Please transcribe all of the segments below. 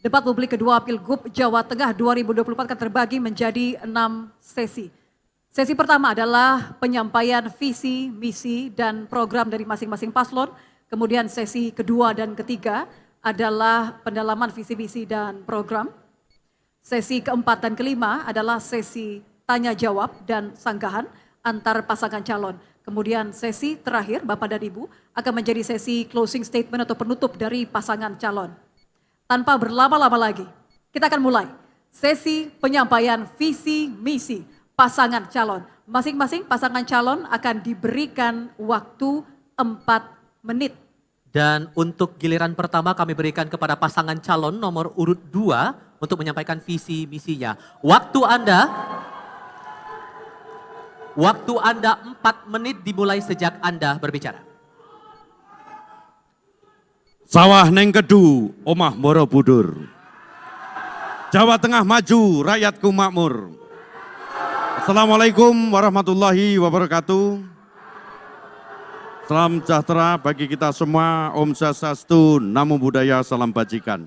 Debat publik kedua Pilgub Jawa Tengah 2024 akan terbagi menjadi 6 sesi. Sesi pertama adalah penyampaian visi, misi, dan program dari masing-masing paslon. Kemudian sesi kedua dan ketiga adalah pendalaman visi, misi, dan program. Sesi keempat dan kelima adalah sesi tanya jawab dan sanggahan antar pasangan calon. Kemudian sesi terakhir Bapak dan Ibu akan menjadi sesi closing statement atau penutup dari pasangan calon. Tanpa berlama-lama lagi, kita akan mulai sesi penyampaian visi misi pasangan calon. Masing-masing pasangan calon akan diberikan waktu 4 menit. Dan untuk giliran pertama kami berikan kepada pasangan calon nomor urut 2 untuk menyampaikan visi misinya. Waktu Anda 4 menit dimulai sejak Anda berbicara. Sawah neng kedu, omah Borobudur. Jawa Tengah maju, rakyatku makmur. Assalamualaikum warahmatullahi wabarakatuh. Salam sejahtera bagi kita semua, Om Swastiastu, Namo Buddhaya, salam bajikan.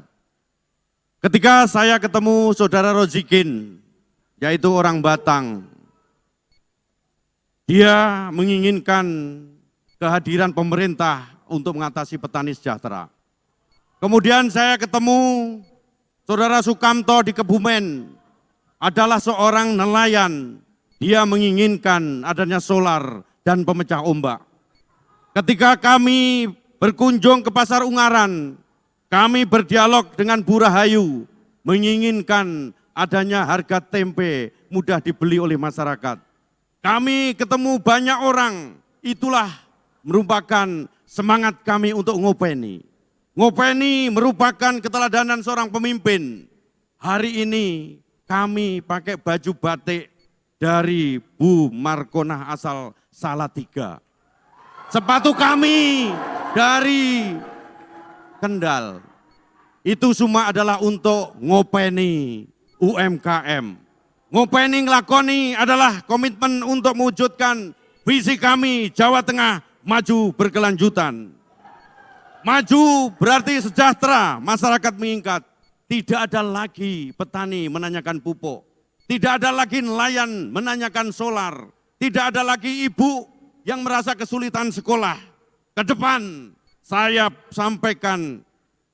Ketika saya ketemu Saudara Rozikin, yaitu orang Batang, dia menginginkan kehadiran pemerintah untuk mengatasi petani sejahtera. Kemudian saya ketemu Saudara Sukamto di Kebumen, adalah seorang nelayan. Dia menginginkan adanya solar dan pemecah ombak. Ketika kami berkunjung ke Pasar Ungaran, kami berdialog dengan Bu Rahayu, menginginkan adanya harga tempe mudah dibeli oleh masyarakat. Kami ketemu banyak orang, itulah merupakan semangat kami untuk ngopeni. Ngopeni merupakan keteladanan seorang pemimpin. Hari ini kami pakai baju batik dari Bu Markonah asal Salatiga. Sepatu kami dari Kendal. Itu semua adalah untuk ngopeni UMKM. Ngopeni ngelakoni adalah komitmen untuk mewujudkan visi kami Jawa Tengah maju berkelanjutan. Maju berarti sejahtera, masyarakat meningkat. Tidak ada lagi petani menanyakan pupuk. Tidak ada lagi nelayan menanyakan solar. Tidak ada lagi ibu yang merasa kesulitan sekolah. Ke depan saya sampaikan,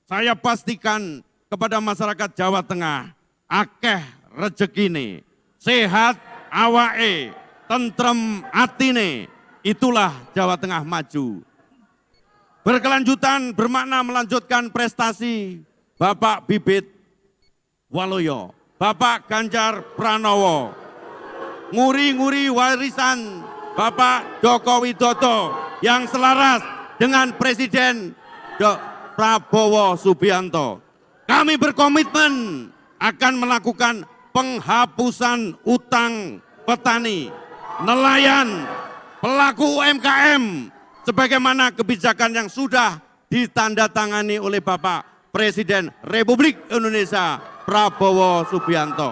saya pastikan kepada masyarakat Jawa Tengah, akeh rezekine, sehat awake, tentrem atine, itulah Jawa Tengah maju. Berkelanjutan bermakna melanjutkan prestasi Bapak Bibit Waloyo, Bapak Ganjar Pranowo, nguri-nguri warisan Bapak Joko Widodo yang selaras dengan Presiden Prabowo Subianto. Kami berkomitmen akan melakukan penghapusan utang petani, nelayan, pelaku UMKM, sebagaimana kebijakan yang sudah ditandatangani oleh Bapak Presiden Republik Indonesia Prabowo Subianto.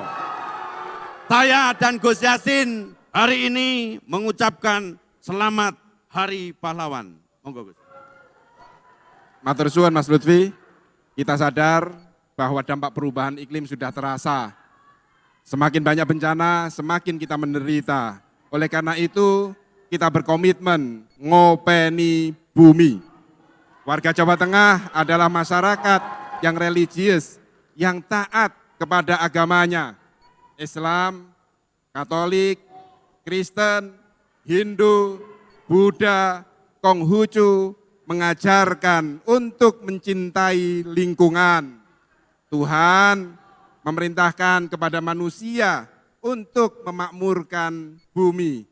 Saya dan Gus Yassin hari ini mengucapkan selamat Hari Pahlawan. Monggo Gus. Matur suwun Mas Lutfi, kita sadar bahwa dampak perubahan iklim sudah terasa. Semakin banyak bencana, semakin kita menderita. Oleh karena itu, kita berkomitmen ngopeni bumi. Warga Jawa Tengah adalah masyarakat yang religius, yang taat kepada agamanya. Islam, Katolik, Kristen, Hindu, Buddha, Konghucu mengajarkan untuk mencintai lingkungan. Tuhan memerintahkan kepada manusia untuk memakmurkan bumi.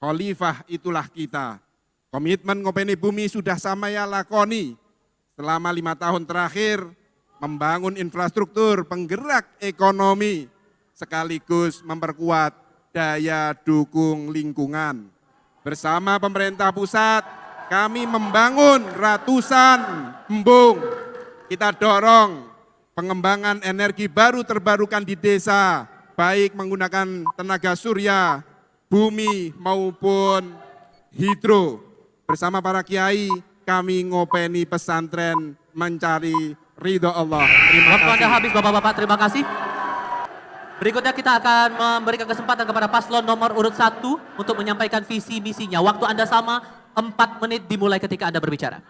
Khalifah itulah kita. Komitmen ngopeni bumi sudah saya lakoni selama 5 tahun terakhir, membangun infrastruktur penggerak ekonomi sekaligus memperkuat daya dukung lingkungan. Bersama pemerintah pusat kami membangun ratusan embung. Kita dorong pengembangan energi baru terbarukan di desa, baik menggunakan tenaga surya, bumi maupun hidro. Bersama para kiai kami ngopeni pesantren mencari ridho Allah. Terima Waktu Anda kasih. habis Bapak-Bapak, terima kasih. Berikutnya kita akan memberikan kesempatan kepada paslon nomor urut 1 untuk menyampaikan visi misinya. Waktu Anda sama, 4 menit dimulai ketika Anda berbicara.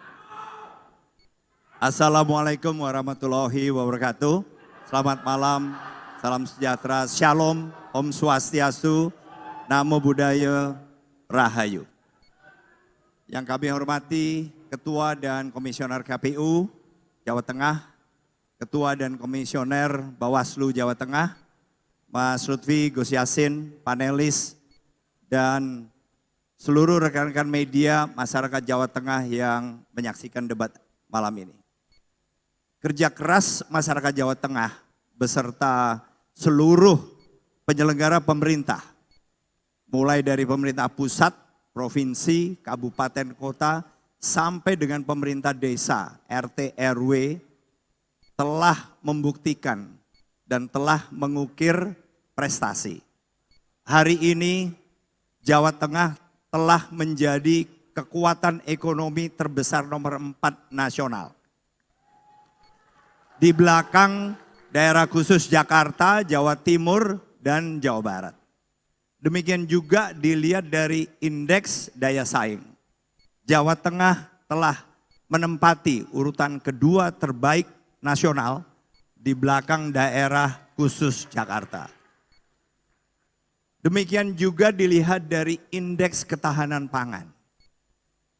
Assalamualaikum warahmatullahi wabarakatuh. Selamat malam, salam sejahtera, shalom, om swastiastu, namo buddhaya, rahayu. Yang kami hormati Ketua dan Komisioner KPU Jawa Tengah, Ketua dan Komisioner Bawaslu Jawa Tengah, Mas Lutfi, Gus Yassin, panelis, dan seluruh rekan-rekan media masyarakat Jawa Tengah yang menyaksikan debat malam ini. Kerja keras masyarakat Jawa Tengah beserta seluruh penyelenggara pemerintah, mulai dari pemerintah pusat, provinsi, kabupaten, kota, sampai dengan pemerintah desa, RT, RW, telah membuktikan dan telah mengukir prestasi. Hari ini Jawa Tengah telah menjadi kekuatan ekonomi terbesar nomor 4 nasional. Di belakang daerah khusus Jakarta, Jawa Timur, dan Jawa Barat. Demikian juga dilihat dari indeks daya saing. Jawa Tengah telah menempati urutan kedua terbaik nasional di belakang daerah khusus Jakarta. Demikian juga dilihat dari indeks ketahanan pangan.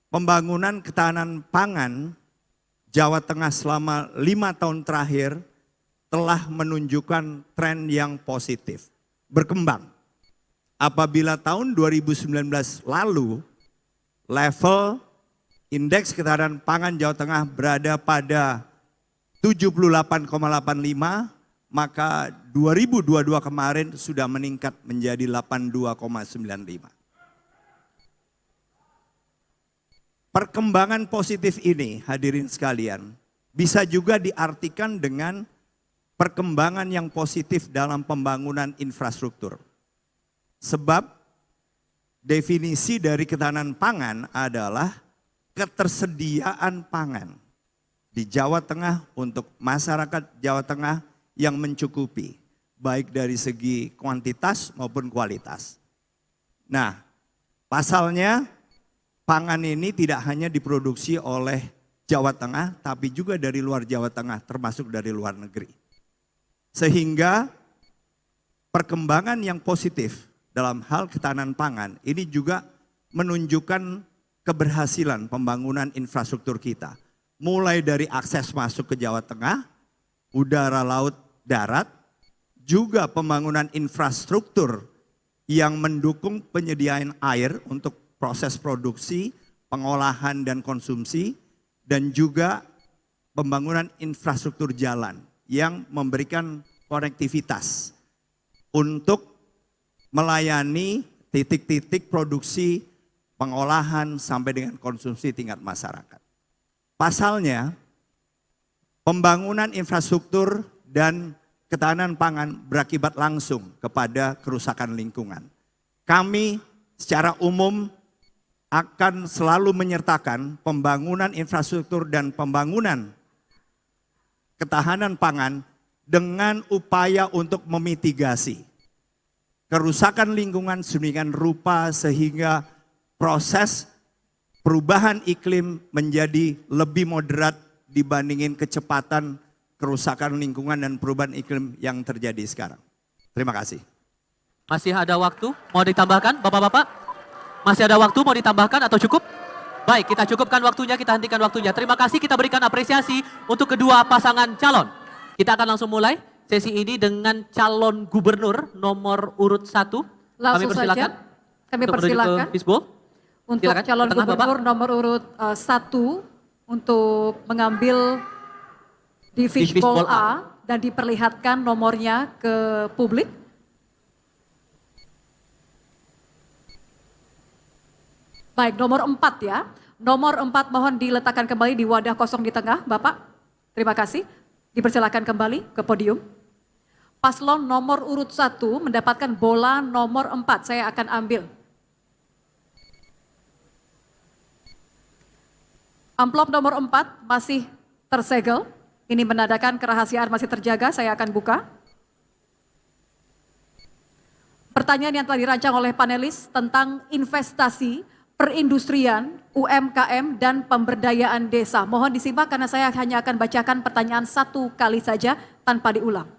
Pembangunan ketahanan pangan Jawa Tengah selama 5 tahun terakhir telah menunjukkan tren yang positif, berkembang. Apabila tahun 2019 lalu level indeks ketahanan pangan Jawa Tengah berada pada 78,85, maka 2022 kemarin sudah meningkat menjadi 82,95. Perkembangan positif ini, hadirin sekalian, bisa juga diartikan dengan perkembangan yang positif dalam pembangunan infrastruktur. Sebab definisi dari ketahanan pangan adalah ketersediaan pangan di Jawa Tengah untuk masyarakat Jawa Tengah yang mencukupi, baik dari segi kuantitas maupun kualitas. Nah, pasalnya pangan ini tidak hanya diproduksi oleh Jawa Tengah, tapi juga dari luar Jawa Tengah, termasuk dari luar negeri. Sehingga perkembangan yang positif dalam hal ketahanan pangan ini juga menunjukkan keberhasilan pembangunan infrastruktur kita. Mulai dari akses masuk ke Jawa Tengah, udara, laut, darat, juga pembangunan infrastruktur yang mendukung penyediaan air untuk proses produksi, pengolahan dan konsumsi, dan juga pembangunan infrastruktur jalan yang memberikan konektivitas untuk melayani titik-titik produksi, pengolahan sampai dengan konsumsi tingkat masyarakat. Pasalnya, pembangunan infrastruktur dan ketahanan pangan berakibat langsung kepada kerusakan lingkungan. Kami secara umum akan selalu menyertakan pembangunan infrastruktur dan pembangunan ketahanan pangan dengan upaya untuk memitigasi kerusakan lingkungan sedemikian rupa sehingga proses perubahan iklim menjadi lebih moderat dibandingin kecepatan kerusakan lingkungan dan perubahan iklim yang terjadi sekarang. Terima kasih. Masih ada waktu, mau ditambahkan Bapak-Bapak? Masih ada waktu, mau ditambahkan atau cukup? Baik, kita cukupkan waktunya, kita hentikan waktunya. Terima kasih, kita berikan apresiasi untuk kedua pasangan calon. Kita akan langsung mulai sesi ini dengan calon gubernur nomor urut 1. Kami persilakan. Kami Untuk menuju ke persilakan fishbowl. untuk Silakan, calon ke tengah, gubernur Bapak. nomor urut 1 untuk mengambil di fishbowl fishbowl A dan diperlihatkan nomornya ke publik. Baik, nomor 4 ya. Nomor 4 mohon diletakkan kembali di wadah kosong di tengah, Bapak. Terima kasih. Dipersilakan kembali ke podium. Paslon nomor urut 1 mendapatkan bola nomor 4. Saya akan ambil. Amplop nomor 4 masih tersegel. Ini menandakan kerahasiaan masih terjaga, saya akan buka. Pertanyaan yang telah dirancang oleh panelis tentang investasi, perindustrian, UMKM, dan pemberdayaan desa. Mohon disimak karena saya hanya akan bacakan pertanyaan satu kali saja tanpa diulang.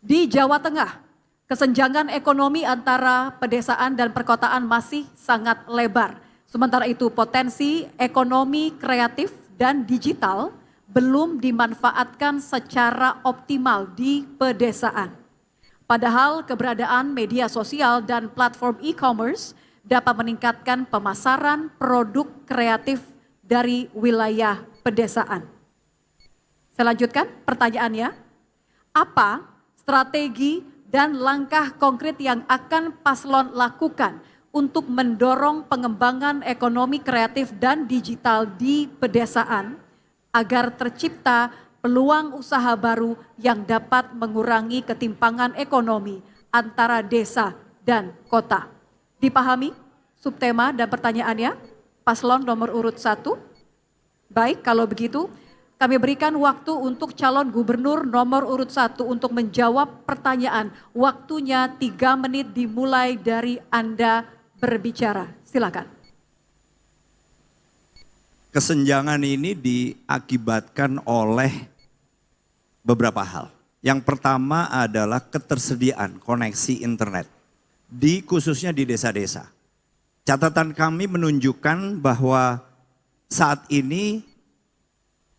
Di Jawa Tengah, kesenjangan ekonomi antara pedesaan dan perkotaan masih sangat lebar. Sementara itu potensi ekonomi kreatif dan digital belum dimanfaatkan secara optimal di pedesaan. Padahal keberadaan media sosial dan platform e-commerce dapat meningkatkan pemasaran produk kreatif dari wilayah pedesaan. Saya lanjutkan pertanyaannya, apa strategi dan langkah konkret yang akan paslon lakukan untuk mendorong pengembangan ekonomi kreatif dan digital di pedesaan agar tercipta peluang usaha baru yang dapat mengurangi ketimpangan ekonomi antara desa dan kota. Dipahami subtema dan pertanyaannya? Paslon nomor urut 1. Baik, kalau begitu kami berikan waktu untuk calon gubernur nomor urut 1 untuk menjawab pertanyaan. Waktunya 3 menit dimulai dari Anda berbicara. Silakan. Kesenjangan ini diakibatkan oleh beberapa hal. Yang pertama adalah ketersediaan koneksi internet, khususnya di desa-desa. Catatan kami menunjukkan bahwa saat ini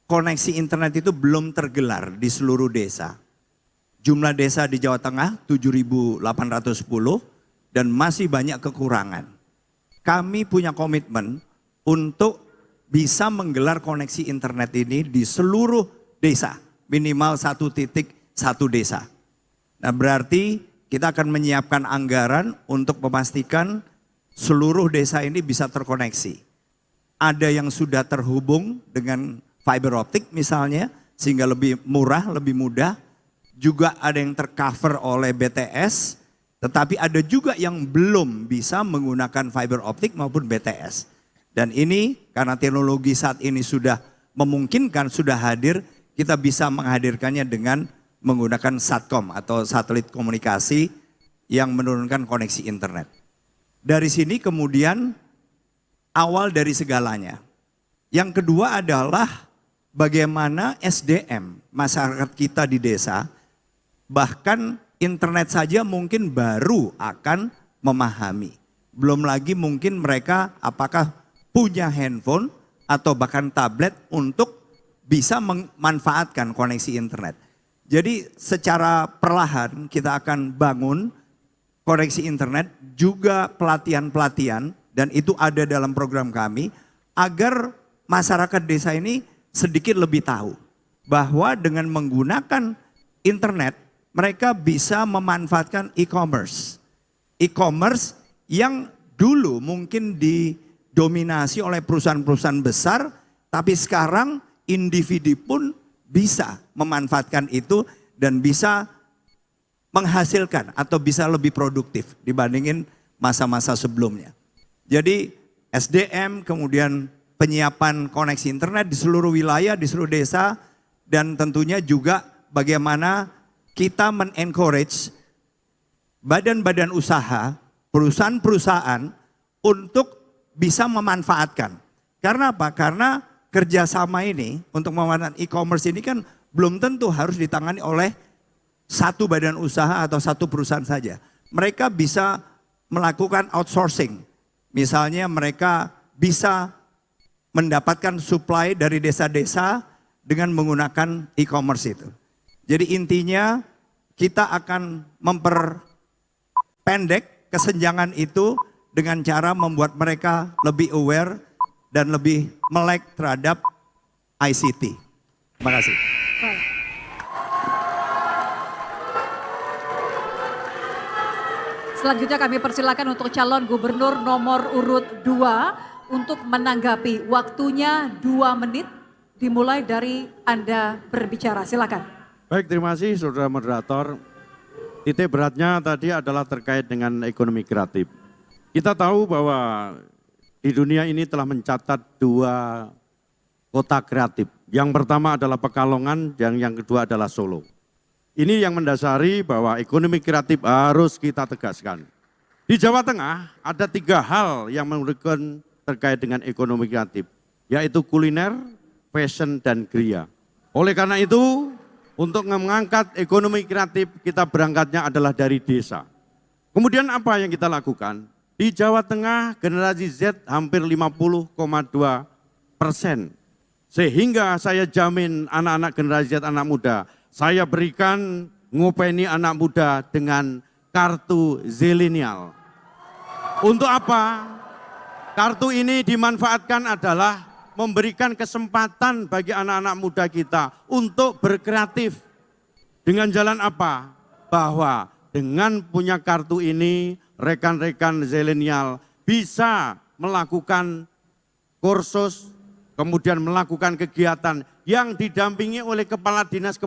koneksi internet itu belum tergelar di seluruh desa. Jumlah desa di Jawa Tengah 7.810 dan masih banyak kekurangan. Kami punya komitmen untuk bisa menggelar koneksi internet ini di seluruh desa, minimal 1 titik 1 desa. Nah, berarti kita akan menyiapkan anggaran untuk memastikan seluruh desa ini bisa terkoneksi. Ada yang sudah terhubung dengan fiber optik misalnya, sehingga lebih murah, lebih mudah. Juga ada yang tercover oleh BTS, tetapi ada juga yang belum bisa menggunakan fiber optik maupun BTS. Dan ini karena teknologi saat ini sudah memungkinkan, sudah hadir, kita bisa menghadirkannya dengan menggunakan Satcom atau satelit komunikasi yang menurunkan koneksi internet. Dari sini kemudian awal dari segalanya. Yang kedua adalah bagaimana SDM masyarakat kita di desa, bahkan internet saja mungkin baru akan memahami. Belum lagi mungkin mereka apakah punya handphone atau bahkan tablet untuk bisa memanfaatkan koneksi internet. Jadi secara perlahan kita akan bangun koneksi internet, juga pelatihan-pelatihan, dan itu ada dalam program kami, agar masyarakat desa ini sedikit lebih tahu bahwa dengan menggunakan internet mereka bisa memanfaatkan e-commerce. E-commerce yang dulu mungkin didominasi oleh perusahaan-perusahaan besar, tapi sekarang individu pun bisa memanfaatkan itu dan bisa menghasilkan atau bisa lebih produktif dibandingin masa-masa sebelumnya. Jadi SDM, kemudian penyiapan koneksi internet di seluruh wilayah, di seluruh desa, dan tentunya juga bagaimana kita men-encourage badan-badan usaha, perusahaan-perusahaan untuk bisa memanfaatkan. Karena apa? Karena kerjasama ini untuk memanfaatkan e-commerce ini kan belum tentu harus ditangani oleh satu badan usaha atau satu perusahaan saja. Mereka bisa melakukan outsourcing. Misalnya mereka bisa mendapatkan supply dari desa-desa dengan menggunakan e-commerce itu. Jadi intinya kita akan memperpendek kesenjangan itu dengan cara membuat mereka lebih aware dan lebih melek terhadap ICT. Terima kasih. Selanjutnya kami persilakan untuk calon gubernur nomor urut 2 untuk menanggapi. Waktunya 2 menit dimulai dari Anda berbicara. Silakan. Baik, terima kasih Saudara Moderator. Titik beratnya tadi adalah terkait dengan ekonomi kreatif. Kita tahu bahwa di dunia ini telah mencatat 2 kota kreatif, Yang pertama adalah Pekalongan, yang kedua adalah Solo. Ini yang mendasari bahwa ekonomi kreatif harus kita tegaskan. Di Jawa Tengah ada 3 hal yang menurutkan terkait dengan ekonomi kreatif, yaitu kuliner, fashion, dan kriya. Oleh karena itu, untuk mengangkat ekonomi kreatif, kita berangkatnya adalah dari desa. Kemudian apa yang kita lakukan? Di Jawa Tengah generasi Z hampir 50,2%. Sehingga saya jamin anak-anak generasi Z, anak muda, saya berikan ngopeni anak muda dengan kartu zilenial. Untuk apa? Kartu ini dimanfaatkan adalah memberikan kesempatan bagi anak-anak muda kita untuk berkreatif. Dengan jalan apa? Bahwa dengan punya kartu ini, rekan-rekan zilenial bisa melakukan kursus, kemudian melakukan kegiatan yang didampingi oleh kepala dinas.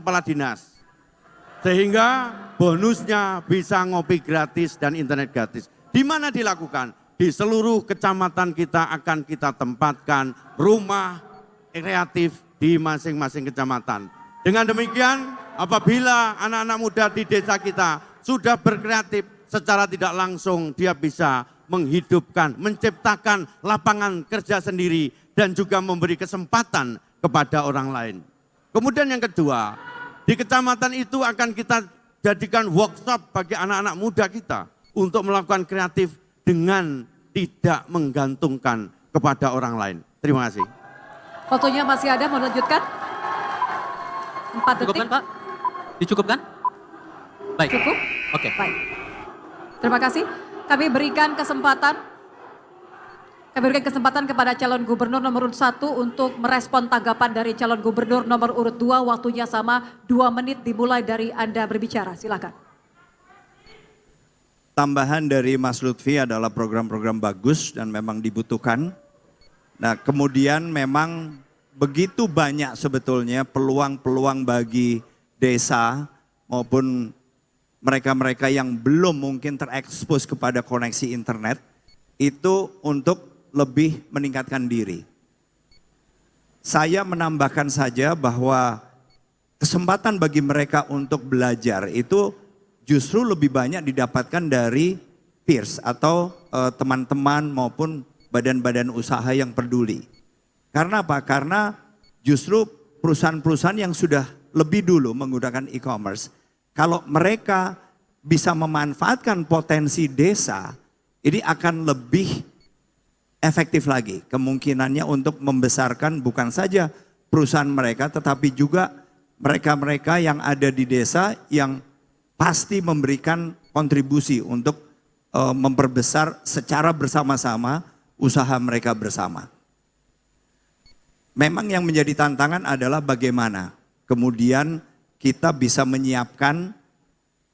Sehingga bonusnya bisa ngopi gratis dan internet gratis. Di mana dilakukan? Di seluruh kecamatan kita akan kita tempatkan rumah kreatif di masing-masing kecamatan. Dengan demikian, apabila anak-anak muda di desa kita sudah berkreatif, secara tidak langsung dia bisa menghidupkan, menciptakan lapangan kerja sendiri dan juga memberi kesempatan kepada orang lain. Kemudian yang kedua, di kecamatan itu akan kita jadikan workshop bagi anak-anak muda kita untuk melakukan kreatif dengan tidak menggantungkan kepada orang lain. Terima kasih. Waktunya masih ada, mau lanjutkan? 4 detik. Cukupkan Pak? Dicukupkan? Baik. Cukup? Oke. Baik. Terima kasih. Kami berikan kesempatan kepada calon gubernur nomor urut 1 untuk merespon tanggapan dari calon gubernur nomor urut 2. Waktunya sama 2 menit dimulai dari Anda berbicara. Silakan. Tambahan dari Mas Lutfi adalah program-program bagus dan memang dibutuhkan. Nah, kemudian memang begitu banyak sebetulnya peluang-peluang bagi desa maupun mereka-mereka yang belum mungkin terekspos kepada koneksi internet itu untuk lebih meningkatkan diri. Saya menambahkan saja bahwa kesempatan bagi mereka untuk belajar itu justru lebih banyak didapatkan dari peers atau teman-teman maupun badan-badan usaha yang peduli. Karena apa? Karena justru perusahaan-perusahaan yang sudah lebih dulu menggunakan e-commerce, kalau mereka bisa memanfaatkan potensi desa, ini akan lebih efektif lagi kemungkinannya untuk membesarkan bukan saja perusahaan mereka, tetapi juga mereka-mereka yang ada di desa yang pasti memberikan kontribusi untuk memperbesar secara bersama-sama usaha mereka bersama. Memang yang menjadi tantangan adalah bagaimana kemudian kita bisa menyiapkan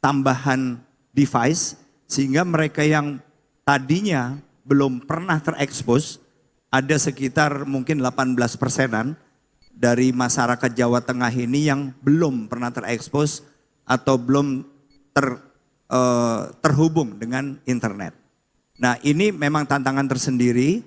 tambahan device sehingga mereka yang tadinya belum pernah terekspos, ada sekitar mungkin 18%-an dari masyarakat Jawa Tengah ini yang belum pernah terekspos atau belum terhubung dengan internet. Nah, ini memang tantangan tersendiri.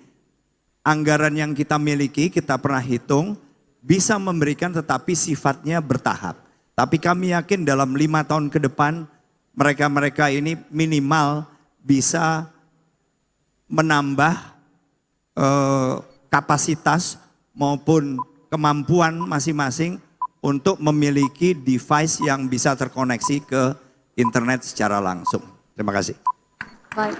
Anggaran yang kita miliki, kita pernah hitung, bisa memberikan tetapi sifatnya bertahap. Tapi kami yakin dalam 5 tahun ke depan, mereka-mereka ini minimal bisa menambah kapasitas maupun kemampuan masing-masing untuk memiliki device yang bisa terkoneksi ke internet secara langsung. Terima kasih. Baik.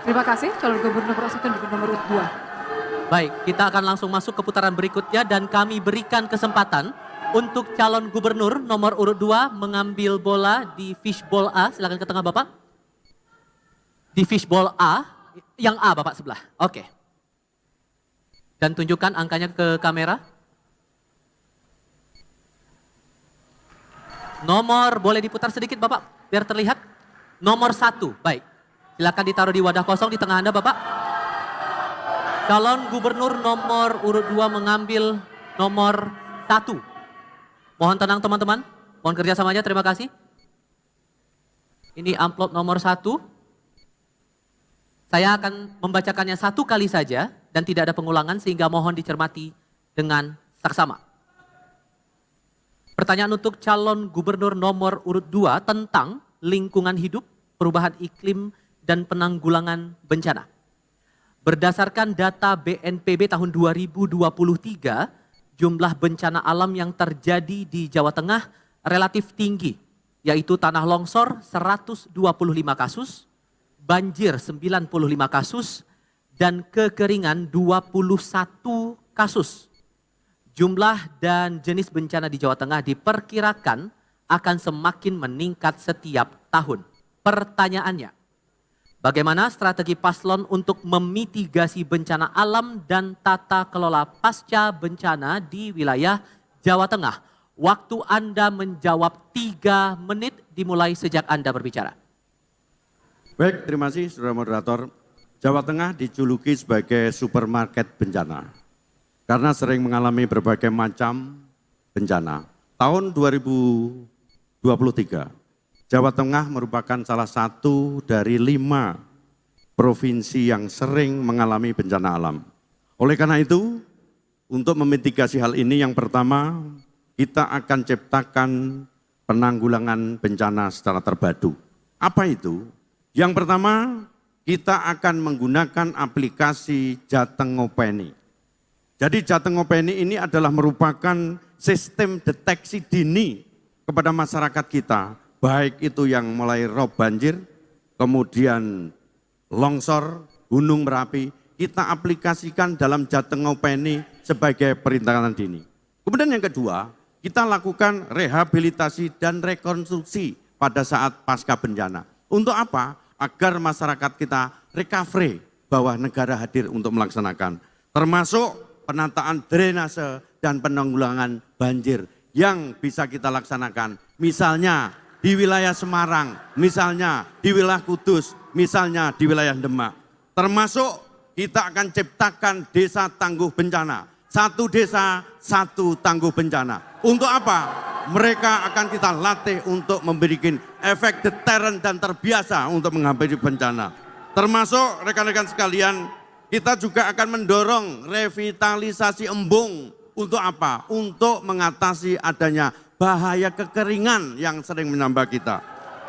Terima kasih calon gubernur nomor 1 dan nomor urut 2. Baik, kita akan langsung masuk ke putaran berikutnya dan kami berikan kesempatan untuk calon gubernur nomor urut 2 mengambil bola di fishbowl A. Silakan ke tengah Bapak. Di fishbowl A, yang A Bapak sebelah. Oke. Dan tunjukkan angkanya ke kamera. Nomor boleh diputar sedikit Bapak biar terlihat. Nomor 1, baik. Silakan ditaruh di wadah kosong di tengah Anda Bapak. Calon gubernur nomor urut 2 mengambil nomor 1. Mohon tenang teman-teman, mohon kerjasamanya, terima kasih. Ini amplop nomor 1. Saya akan membacakannya 1 kali saja dan tidak ada pengulangan sehingga mohon dicermati dengan saksama. Pertanyaan untuk calon gubernur nomor urut 2 tentang lingkungan hidup, perubahan iklim, dan penanggulangan bencana. Berdasarkan data BNPB tahun 2023, jumlah bencana alam yang terjadi di Jawa Tengah relatif tinggi, yaitu tanah longsor 125 kasus, banjir 95 kasus, dan kekeringan 21 kasus. Jumlah dan jenis bencana di Jawa Tengah diperkirakan akan semakin meningkat setiap tahun. Pertanyaannya, bagaimana strategi paslon untuk memitigasi bencana alam dan tata kelola pasca bencana di wilayah Jawa Tengah? Waktu Anda menjawab 3 menit dimulai sejak Anda berbicara. Baik, terima kasih saudara moderator. Jawa Tengah dijuluki sebagai supermarket bencana karena sering mengalami berbagai macam bencana. Tahun 2023, Jawa Tengah merupakan salah satu dari 5 provinsi yang sering mengalami bencana alam. Oleh karena itu, untuk memitigasi hal ini yang pertama, kita akan ciptakan penanggulangan bencana secara terpadu. Apa itu? Yang pertama, kita akan menggunakan aplikasi Jateng Ngopeni. Jadi Jateng Ngopeni ini adalah merupakan sistem deteksi dini kepada masyarakat kita, baik itu yang mulai rob banjir, kemudian longsor, gunung Merapi, kita aplikasikan dalam Jateng Ngopeni sebagai perintangan dini. Kemudian yang kedua, kita lakukan rehabilitasi dan rekonstruksi pada saat pasca bencana. Untuk apa? Agar masyarakat kita recovery bahwa negara hadir untuk melaksanakan. Termasuk penataan drainase dan penanggulangan banjir yang bisa kita laksanakan. Misalnya di wilayah Semarang, misalnya di wilayah Kudus, misalnya di wilayah Demak. Termasuk kita akan ciptakan desa tangguh bencana. 1 desa, 1 tangguh bencana. Untuk apa? Mereka akan kita latih untuk memberikan efek deterrent dan terbiasa untuk menghadapi bencana. Termasuk rekan-rekan sekalian, kita juga akan mendorong revitalisasi embung. Untuk apa? Untuk mengatasi adanya bahaya kekeringan yang sering menambah kita.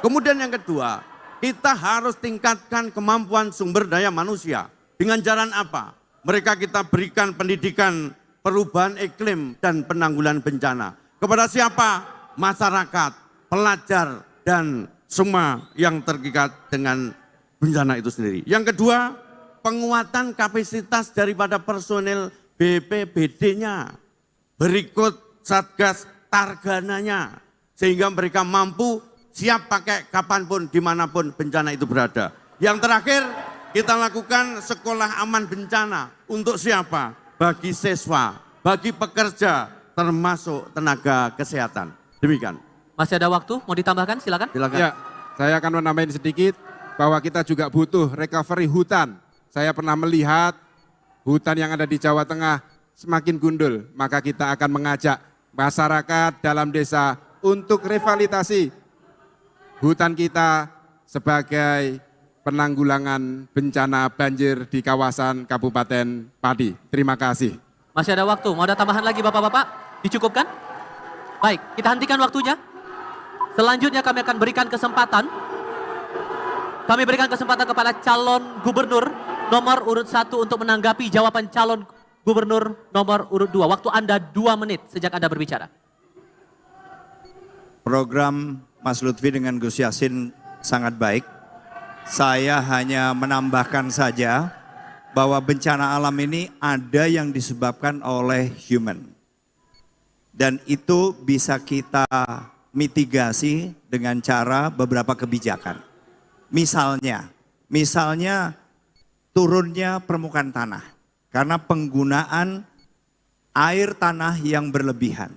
Kemudian yang kedua, kita harus tingkatkan kemampuan sumber daya manusia. Dengan jalan apa? Mereka kita berikan pendidikan perubahan iklim dan penanggulangan bencana. Kepada siapa? Masyarakat, pelajar, dan semua yang terkait dengan bencana itu sendiri. Yang kedua, penguatan kapasitas daripada personel BPBD-nya, berikut Satgas Targananya, sehingga mereka mampu siap pakai kapanpun, dimanapun bencana itu berada. Yang terakhir, kita lakukan sekolah aman bencana. Untuk siapa? Bagi siswa, bagi pekerja, termasuk tenaga kesehatan. Demikian. Masih ada waktu, mau ditambahkan? Silakan. Silakan. Ya, saya akan menambahin sedikit bahwa kita juga butuh recovery hutan. Saya pernah melihat hutan yang ada di Jawa Tengah semakin gundul, maka kita akan mengajak masyarakat dalam desa untuk revitalisasi hutan kita sebagai penanggulangan bencana banjir di kawasan Kabupaten Pati. Terima kasih. Masih ada waktu, mau ada tambahan lagi Bapak-Bapak? Dicukupkan? Baik, kita hentikan waktunya. Selanjutnya kami akan berikan kesempatan. Kami berikan kesempatan kepada calon gubernur nomor urut 1 untuk menanggapi jawaban calon gubernur nomor urut 2. Waktu Anda 2 menit sejak Anda berbicara. Program Mas Lutfi dengan Gus Yassin sangat baik. Saya hanya menambahkan saja bahwa bencana alam ini ada yang disebabkan oleh human. Dan itu bisa kita mitigasi dengan cara beberapa kebijakan. Misalnya turunnya permukaan tanah. Karena penggunaan air tanah yang berlebihan.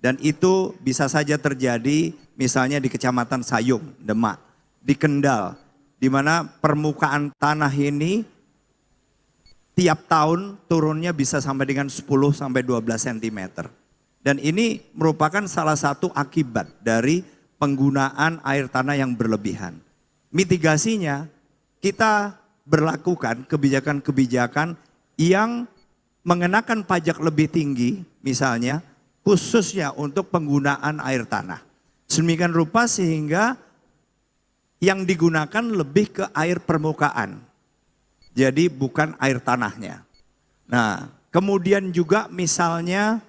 Dan itu bisa saja terjadi misalnya di Kecamatan Sayung, Demak, di Kendal, di mana permukaan tanah ini tiap tahun turunnya bisa sampai dengan 10-12 cm. Dan ini merupakan salah satu akibat dari penggunaan air tanah yang berlebihan. Mitigasinya kita berlakukan kebijakan-kebijakan yang mengenakan pajak lebih tinggi misalnya khususnya untuk penggunaan air tanah. Sedemikian rupa sehingga yang digunakan lebih ke air permukaan. Jadi bukan air tanahnya. Nah, kemudian juga misalnya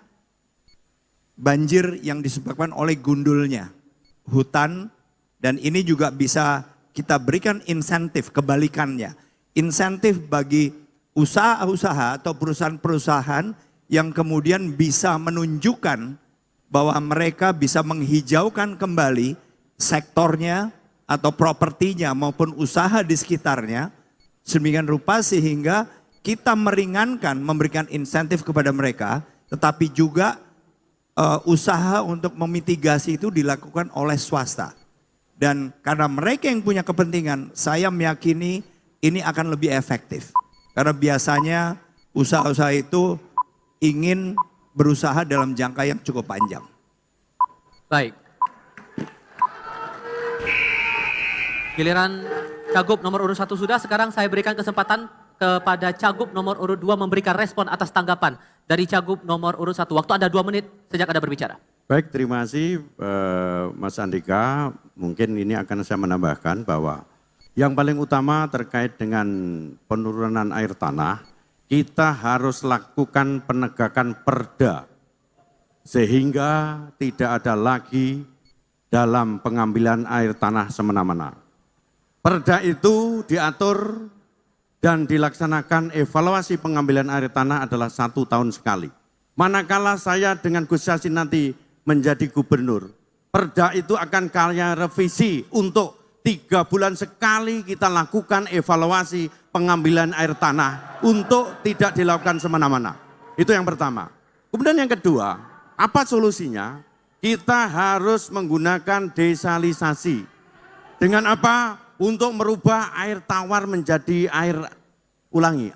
banjir yang disebabkan oleh gundulnya hutan, dan ini juga bisa kita berikan insentif kebalikannya. Insentif bagi usaha-usaha atau perusahaan-perusahaan yang kemudian bisa menunjukkan bahwa mereka bisa menghijaukan kembali sektornya atau propertinya maupun usaha di sekitarnya. Sedemikian rupa sehingga kita meringankan, memberikan insentif kepada mereka, tetapi juga usaha untuk memitigasi itu dilakukan oleh swasta. Dan karena mereka yang punya kepentingan, saya meyakini ini akan lebih efektif. Karena biasanya usaha-usaha itu ingin berusaha dalam jangka yang cukup panjang. Baik. Giliran Cagup nomor urut 1 sudah, sekarang saya berikan kesempatan kepada Cagup nomor urut 2 memberikan respon atas tanggapan dari Cagup nomor urut 1. Waktu Anda 2 menit sejak Anda berbicara. Baik, terima kasih Mas Andika. Mungkin ini akan saya menambahkan bahwa yang paling utama terkait dengan penurunan air tanah, kita harus lakukan penegakan perda sehingga tidak ada lagi dalam pengambilan air tanah semena-mena. Perda itu diatur dan dilaksanakan evaluasi pengambilan air tanah adalah 1 tahun sekali. Manakala saya dengan Gus Yassin nanti menjadi gubernur, perda itu akan kaya revisi untuk 3 bulan sekali kita lakukan evaluasi pengambilan air tanah untuk tidak dilakukan semena-mena. Itu yang pertama. Kemudian yang kedua, apa solusinya? Kita harus menggunakan desalinasi. Dengan apa? Untuk merubah air tawar menjadi air,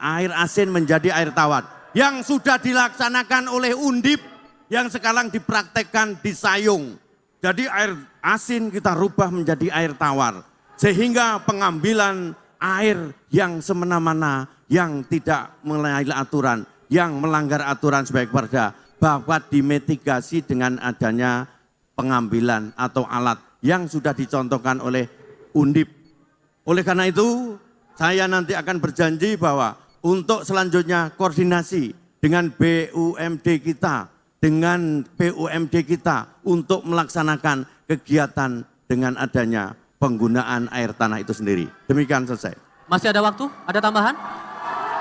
air asin menjadi air tawar. Yang sudah dilaksanakan oleh Undip, yang sekarang dipraktekkan di Sayung. Jadi air asin kita rubah menjadi air tawar. Sehingga pengambilan air yang semena-mena, yang tidak melayani aturan, yang melanggar aturan sebagai perda, dapat dimitigasi dengan adanya pengambilan atau alat yang sudah dicontohkan oleh Undip. Oleh karena itu, saya nanti akan berjanji bahwa untuk selanjutnya koordinasi dengan BUMD kita, dengan BUMD kita untuk melaksanakan kegiatan dengan adanya penggunaan air tanah itu sendiri. Demikian selesai. Masih ada waktu? Ada tambahan?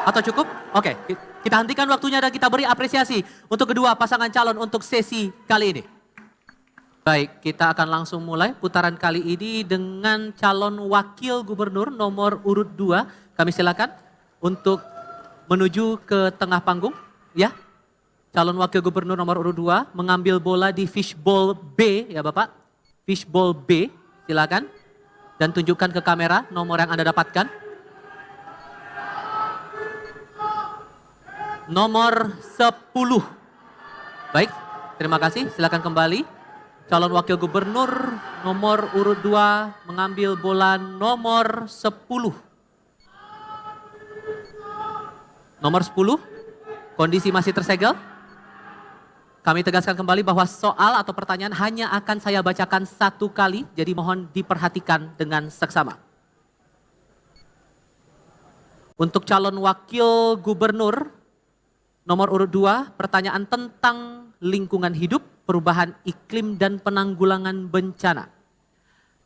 Atau cukup? Oke, kita hentikan waktunya dan kita beri apresiasi untuk kedua pasangan calon untuk sesi kali ini. Baik, kita akan langsung mulai putaran kali ini dengan calon wakil gubernur nomor urut 2. Kami silakan untuk menuju ke tengah panggung, ya. Calon wakil gubernur nomor urut 2 mengambil bola di fishbowl B, ya Bapak. Fishbowl B, silakan. Dan tunjukkan ke kamera nomor yang Anda dapatkan. Nomor 10. Baik, terima kasih. Silakan kembali. Calon wakil gubernur nomor urut 2 mengambil bola nomor 10. Nomor 10, kondisi masih tersegel. Kami tegaskan kembali bahwa soal atau pertanyaan hanya akan saya bacakan 1 kali, jadi mohon diperhatikan dengan seksama. Untuk calon wakil gubernur nomor urut 2, pertanyaan tentang lingkungan hidup, perubahan iklim dan penanggulangan bencana.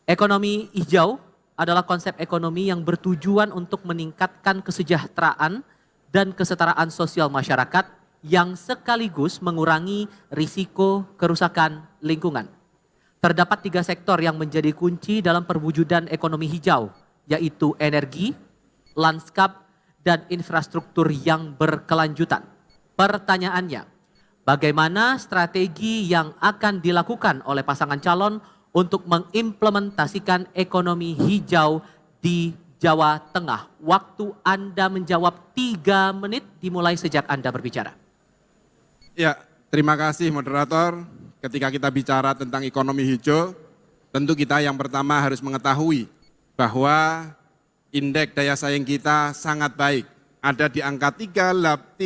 Ekonomi hijau adalah konsep ekonomi yang bertujuan untuk meningkatkan kesejahteraan dan kesetaraan sosial masyarakat yang sekaligus mengurangi risiko kerusakan lingkungan. Terdapat 3 sektor yang menjadi kunci dalam perwujudan ekonomi hijau, yaitu energi, lanskap, dan infrastruktur yang berkelanjutan. Pertanyaannya, bagaimana strategi yang akan dilakukan oleh pasangan calon untuk mengimplementasikan ekonomi hijau di Jawa Tengah? Waktu Anda menjawab 3 menit dimulai sejak Anda berbicara. Ya, terima kasih moderator. Ketika kita bicara tentang ekonomi hijau, tentu kita yang pertama harus mengetahui bahwa indeks daya saing kita sangat baik. ada di angka 3,89.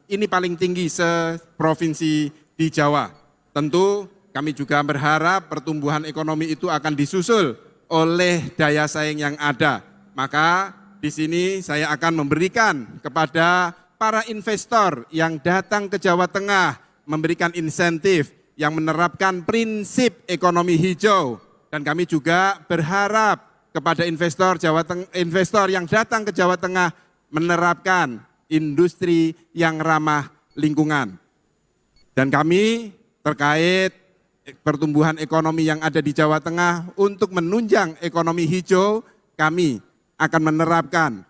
Ini paling tinggi seprovinsi di Jawa. Tentu kami juga berharap pertumbuhan ekonomi itu akan disusul oleh daya saing yang ada. Maka di sini saya akan memberikan kepada para investor yang datang ke Jawa Tengah, memberikan insentif yang menerapkan prinsip ekonomi hijau. Dan kami juga berharap kepada investor yang datang ke Jawa Tengah menerapkan industri yang ramah lingkungan. Dan kami terkait pertumbuhan ekonomi yang ada di Jawa Tengah untuk menunjang ekonomi hijau, kami akan menerapkan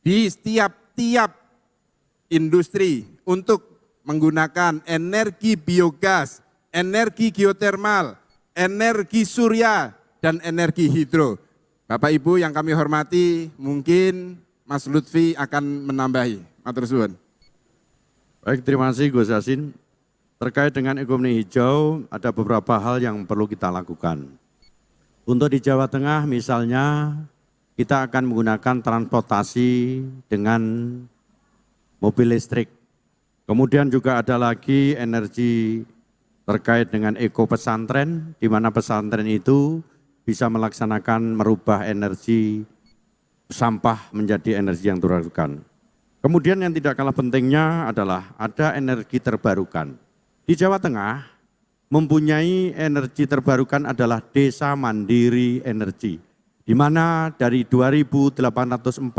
di tiap industri untuk menggunakan energi biogas, energi geotermal, energi surya, dan energi hidro. Bapak Ibu yang kami hormati, mungkin Mas Lutfi akan menambahi. Matur suwun. Baik, terima kasih Gus Yassin. Terkait dengan ekonomi hijau, ada beberapa hal yang perlu kita lakukan. Untuk di Jawa Tengah misalnya, kita akan menggunakan transportasi dengan mobil listrik. Kemudian juga ada lagi energi terkait dengan eko pesantren, di mana pesantren itu bisa melaksanakan merubah energi sampah menjadi energi yang terbarukan. Kemudian yang tidak kalah pentingnya adalah ada energi terbarukan. Di Jawa Tengah mempunyai energi terbarukan adalah Desa Mandiri Energi, di mana dari 2.845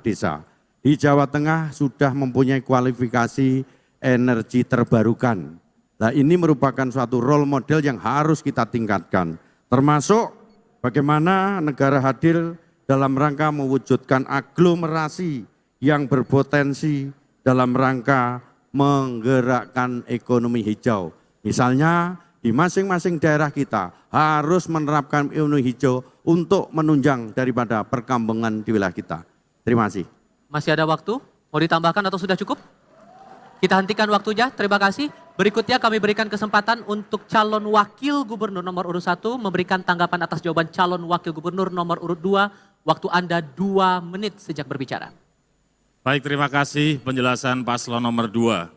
desa di Jawa Tengah sudah mempunyai kualifikasi energi terbarukan. Nah, ini merupakan suatu role model yang harus kita tingkatkan, termasuk bagaimana negara hadir dalam rangka mewujudkan aglomerasi yang berpotensi dalam rangka menggerakkan ekonomi hijau. Misalnya di masing-masing daerah kita harus menerapkan ekonomi hijau untuk menunjang daripada perkembangan di wilayah kita. Terima kasih. Masih ada waktu? Mau ditambahkan atau sudah cukup? Kita hentikan waktunya, terima kasih. Berikutnya kami berikan kesempatan untuk calon wakil gubernur nomor urut 1 memberikan tanggapan atas jawaban calon wakil gubernur nomor urut 2. Waktu Anda 2 menit sejak berbicara. Baik, terima kasih penjelasan paslon nomor 2.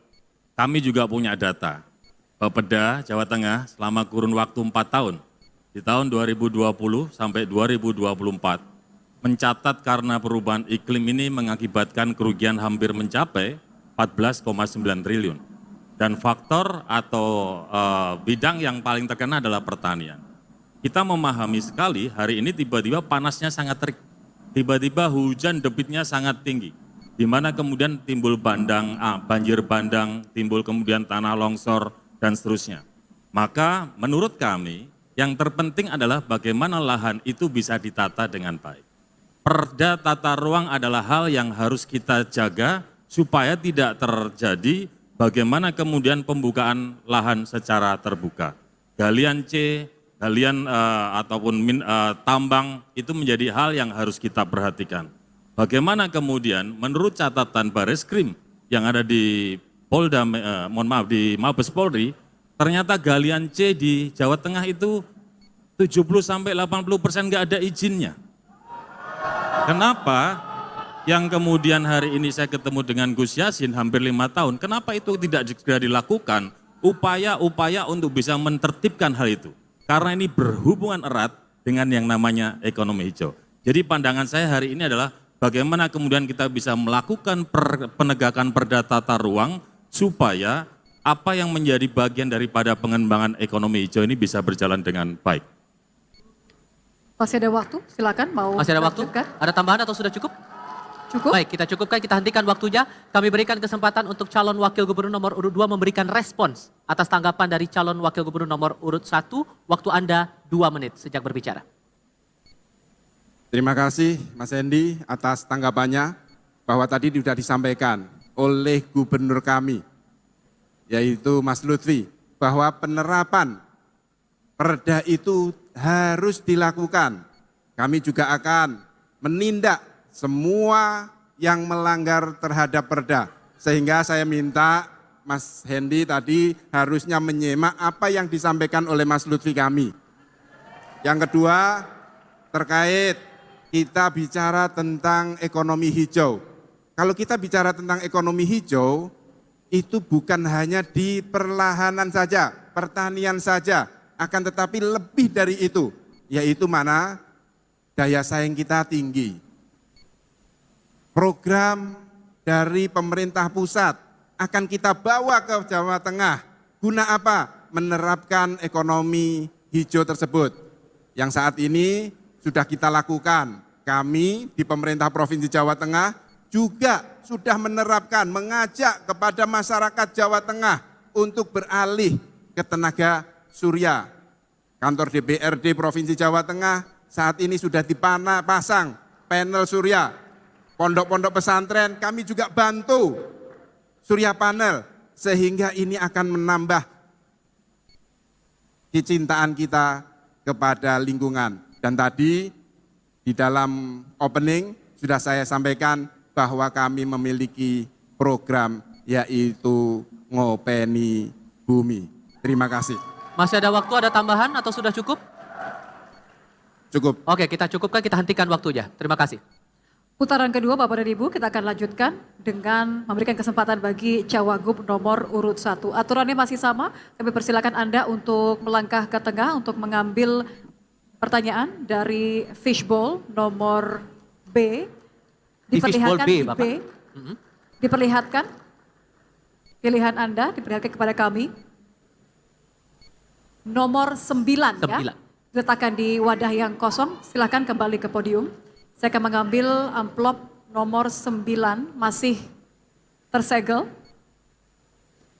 Kami juga punya data. Bapeda Jawa Tengah selama kurun waktu 4 tahun, di tahun 2020 sampai 2024, mencatat karena perubahan iklim ini mengakibatkan kerugian hampir mencapai 14,9 triliun. Dan faktor atau bidang yang paling terkena adalah pertanian. Kita memahami sekali hari ini tiba-tiba panasnya sangat terik, tiba-tiba hujan debitnya sangat tinggi, di mana kemudian timbul banjir bandang, timbul kemudian tanah longsor, dan seterusnya. Maka menurut kami yang terpenting adalah bagaimana lahan itu bisa ditata dengan baik. Perda tata ruang adalah hal yang harus kita jaga supaya tidak terjadi bagaimana kemudian pembukaan lahan secara terbuka. Galian C, galian ataupun tambang itu menjadi hal yang harus kita perhatikan. Bagaimana kemudian menurut catatan Bareskrim yang ada di Polda, di Mabes Polri, ternyata galian C di Jawa Tengah itu 70-80% nggak ada izinnya. Kenapa? Yang kemudian hari ini saya ketemu dengan Gus Yassin hampir 5 tahun, kenapa itu tidak segera dilakukan upaya-upaya untuk bisa menertibkan hal itu? Karena ini berhubungan erat dengan yang namanya ekonomi hijau. Jadi pandangan saya hari ini adalah bagaimana kemudian kita bisa melakukan penegakan perda tata ruang supaya apa yang menjadi bagian daripada pengembangan ekonomi hijau ini bisa berjalan dengan baik. Masih ada waktu, silakan mau. Masih ada waktu? lanjutkan? Ada tambahan atau sudah cukup? Cukup? Baik, kita cukupkan, kita hentikan waktunya. Kami berikan kesempatan untuk calon wakil gubernur nomor urut 2 memberikan respons atas tanggapan dari calon wakil gubernur nomor urut 1. Waktu Anda 2 menit sejak berbicara. Terima kasih Mas Hendy atas tanggapannya, bahwa tadi sudah disampaikan oleh gubernur kami, yaitu Mas Lutfi, bahwa penerapan perda itu harus dilakukan. Kami juga akan menindak semua yang melanggar terhadap perda. Sehingga saya minta Mas Hendy tadi harusnya menyimak apa yang disampaikan oleh Mas Lutfi kami. Yang kedua, terkait kita bicara tentang ekonomi hijau. Kalau kita bicara tentang ekonomi hijau, itu bukan hanya di perlahanan saja, pertanian saja, akan tetapi lebih dari itu, yaitu mana daya saing kita tinggi. Program dari pemerintah pusat akan kita bawa ke Jawa Tengah. Guna apa? Menerapkan ekonomi hijau tersebut. Yang saat ini sudah kita lakukan. Kami di pemerintah Provinsi Jawa Tengah juga sudah menerapkan, mengajak kepada masyarakat Jawa Tengah untuk beralih ke tenaga surya. Kantor DPRD Provinsi Jawa Tengah saat ini sudah dipasang panel surya. Pondok-pondok pesantren kami juga bantu surya panel, sehingga ini akan menambah kecintaan kita kepada lingkungan. Dan tadi di dalam opening sudah saya sampaikan bahwa kami memiliki program yaitu Ngopeni Bumi. Terima kasih. Masih ada waktu, ada tambahan atau sudah cukup? Cukup. Oke, kita cukupkan, kita hentikan waktunya. Terima kasih. Putaran kedua Bapak dan Ibu kita akan lanjutkan dengan memberikan kesempatan bagi Cawagup nomor urut 1. Aturannya masih sama, kami persilakan Anda untuk melangkah ke tengah untuk mengambil pertanyaan dari fishbowl nomor B. Di fishbowl Diperlihatkan B, di Bapak. B. Diperlihatkan pilihan Anda, diperlihatkan kepada kami. Nomor 9 ya. 9. Diletakkan di wadah yang kosong, silakan kembali ke podium. Saya akan mengambil amplop nomor 9 masih tersegel.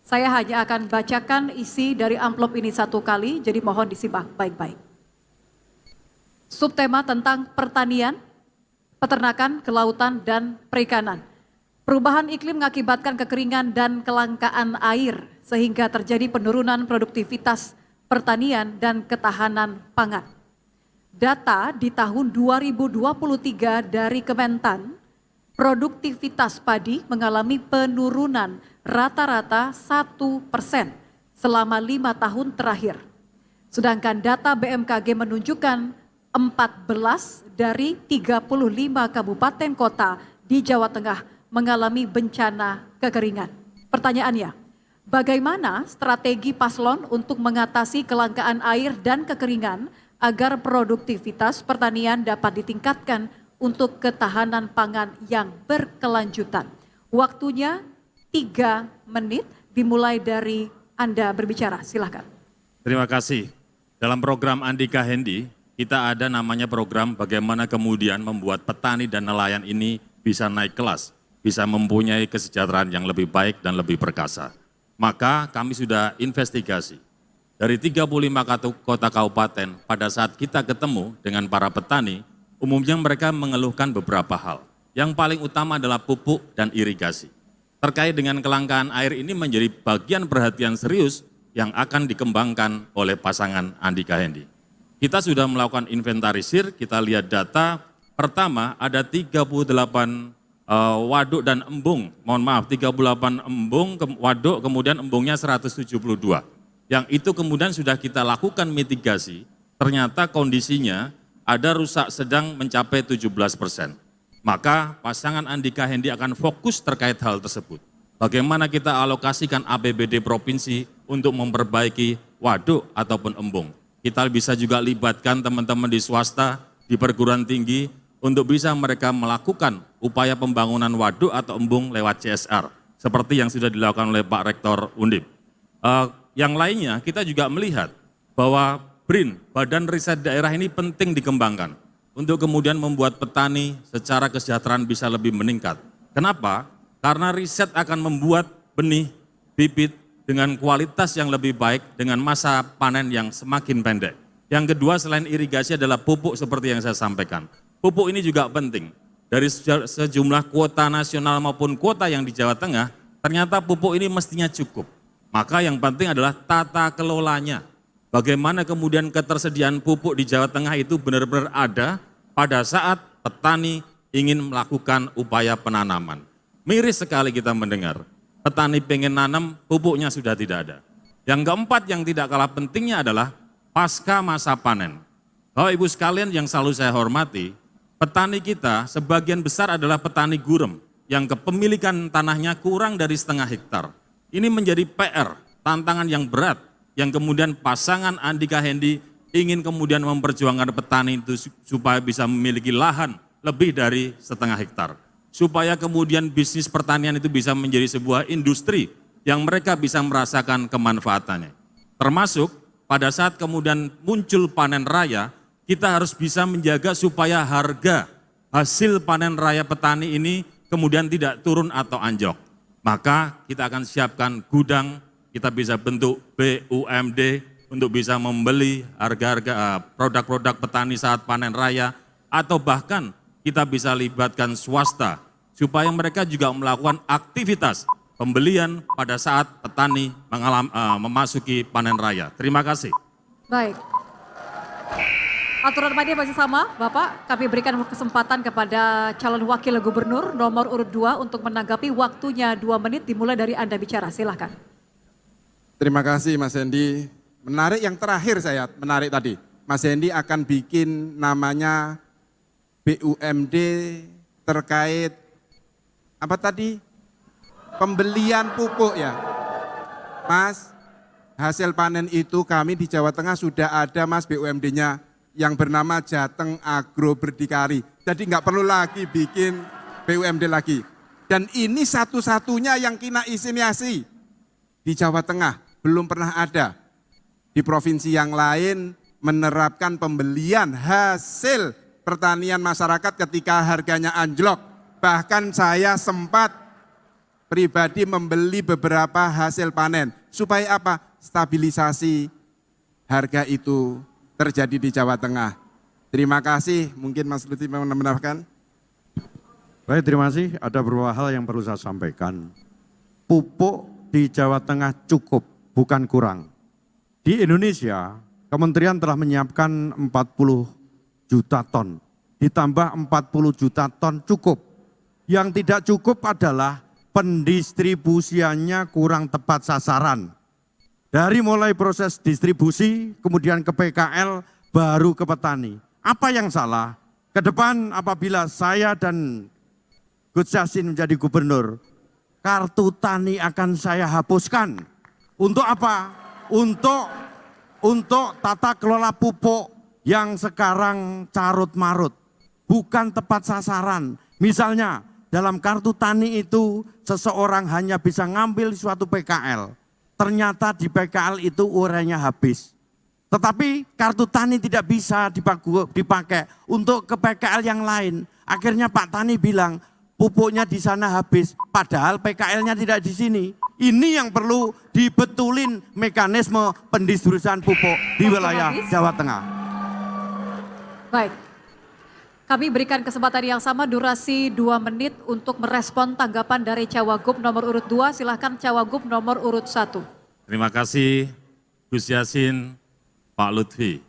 Saya hanya akan bacakan isi dari amplop ini satu kali, jadi mohon disimak baik-baik. Subtema tentang pertanian, peternakan, kelautan, dan perikanan. Perubahan iklim mengakibatkan kekeringan dan kelangkaan air, sehingga terjadi penurunan produktivitas pertanian dan ketahanan pangan. Data di tahun 2023 dari Kementan, produktivitas padi mengalami penurunan rata-rata 1% selama 5 tahun terakhir. Sedangkan data BMKG menunjukkan 14 dari 35 kabupaten kota di Jawa Tengah mengalami bencana kekeringan. Pertanyaannya, bagaimana strategi paslon untuk mengatasi kelangkaan air dan kekeringan agar produktivitas pertanian dapat ditingkatkan untuk ketahanan pangan yang berkelanjutan? Waktunya 3 menit, dimulai dari Anda berbicara, silakan. Terima kasih. Dalam program Andika Hendi, kita ada namanya program bagaimana kemudian membuat petani dan nelayan ini bisa naik kelas, bisa mempunyai kesejahteraan yang lebih baik dan lebih perkasa. Maka kami sudah investigasi. Dari 35 kota kabupaten, pada saat kita ketemu dengan para petani, umumnya mereka mengeluhkan beberapa hal. Yang paling utama adalah pupuk dan irigasi. Terkait dengan kelangkaan air ini menjadi bagian perhatian serius yang akan dikembangkan oleh pasangan Andika Hendi. Kita sudah melakukan inventarisir, kita lihat data. Pertama ada 38 waduk dan embung, 38 embung, waduk, kemudian embungnya 172. Yang itu kemudian sudah kita lakukan mitigasi, ternyata kondisinya ada rusak sedang mencapai 17%. Maka pasangan Andika Hendi akan fokus terkait hal tersebut. Bagaimana kita alokasikan APBD provinsi untuk memperbaiki waduk ataupun embung. Kita bisa juga libatkan teman-teman di swasta, di perguruan tinggi, untuk bisa mereka melakukan upaya pembangunan waduk atau embung lewat CSR, seperti yang sudah dilakukan oleh Pak Rektor Undip. Yang lainnya, kita juga melihat bahwa BRIN, Badan Riset Daerah ini penting dikembangkan, untuk kemudian membuat petani secara kesejahteraan bisa lebih meningkat. Kenapa? Karena riset akan membuat benih, bibit, dengan kualitas yang lebih baik, dengan masa panen yang semakin pendek. Yang kedua selain irigasi adalah pupuk seperti yang saya sampaikan. Pupuk ini juga penting. Dari sejumlah kuota nasional maupun kuota yang di Jawa Tengah, ternyata pupuk ini mestinya cukup. Maka yang penting adalah tata kelolanya. Bagaimana kemudian ketersediaan pupuk di Jawa Tengah itu benar-benar ada pada saat petani ingin melakukan upaya penanaman. Miris sekali kita mendengar. Petani pengen nanam, pupuknya sudah tidak ada. Yang keempat yang tidak kalah pentingnya adalah pasca masa panen. Bapak Ibu sekalian yang selalu saya hormati, petani kita sebagian besar adalah petani gurem yang kepemilikan tanahnya kurang dari setengah hektar. Ini menjadi PR, tantangan yang berat yang kemudian pasangan Andika Hendi ingin kemudian memperjuangkan petani itu supaya bisa memiliki lahan lebih dari setengah hektar. Supaya kemudian bisnis pertanian itu bisa menjadi sebuah industri yang mereka bisa merasakan kemanfaatannya. Termasuk pada saat kemudian muncul panen raya, kita harus bisa menjaga supaya harga hasil panen raya petani ini kemudian tidak turun atau anjlok. Maka kita akan siapkan gudang, kita bisa bentuk BUMD untuk bisa membeli harga-harga produk-produk petani saat panen raya, atau bahkan kita bisa libatkan swasta supaya mereka juga melakukan aktivitas pembelian pada saat petani memasuki panen raya. Terima kasih. Baik. Aturan mainnya masih sama, Bapak. Kami berikan kesempatan kepada calon wakil gubernur nomor urut 2 untuk menanggapi, waktunya 2 menit dimulai dari Anda bicara. Silahkan. Terima kasih Mas Hendi. Menarik yang terakhir saya menarik tadi. Mas Hendi akan bikin namanya BUMD terkait apa tadi? Pembelian pupuk ya. Mas, hasil panen itu kami di Jawa Tengah sudah ada Mas BUMD-nya yang bernama Jateng Agro Berdikari. Jadi nggak perlu lagi bikin BUMD lagi. Dan ini satu-satunya yang kena inisiasi di Jawa Tengah. Belum pernah ada. Di provinsi yang lain menerapkan pembelian hasil pertanian masyarakat ketika harganya anjlok. Bahkan saya sempat pribadi membeli beberapa hasil panen. Supaya apa? Stabilisasi harga itu terjadi di Jawa Tengah. Terima kasih, mungkin Mas Lutfi menambahkan. Baik, terima kasih. Ada beberapa hal yang perlu saya sampaikan. Pupuk di Jawa Tengah cukup, bukan kurang. Di Indonesia, Kementerian telah menyiapkan 40 juta ton. Ditambah 40 juta ton cukup. Yang tidak cukup adalah pendistribusiannya kurang tepat sasaran. Dari mulai proses distribusi, kemudian ke PKL, baru ke petani. Apa yang salah? Ke depan apabila saya dan Gus Yassin menjadi gubernur, kartu tani akan saya hapuskan. Untuk apa? Untuk tata kelola pupuk yang sekarang carut marut. Bukan tepat sasaran. Misalnya dalam kartu tani itu seseorang hanya bisa ngambil suatu PKL. Ternyata di PKL itu urainya habis. Tetapi kartu tani tidak bisa dipakai untuk ke PKL yang lain. Akhirnya Pak Tani bilang pupuknya di sana habis, padahal PKL-nya tidak di sini. Ini yang perlu dibetulin mekanisme pendistribusian pupuk di wilayah Jawa Tengah. Baik. Kami berikan kesempatan yang sama, durasi 2 menit untuk merespon tanggapan dari Cawagup nomor urut 2. Silahkan Cawagup nomor urut 1. Terima kasih Gus Yassin, Pak Lutfi.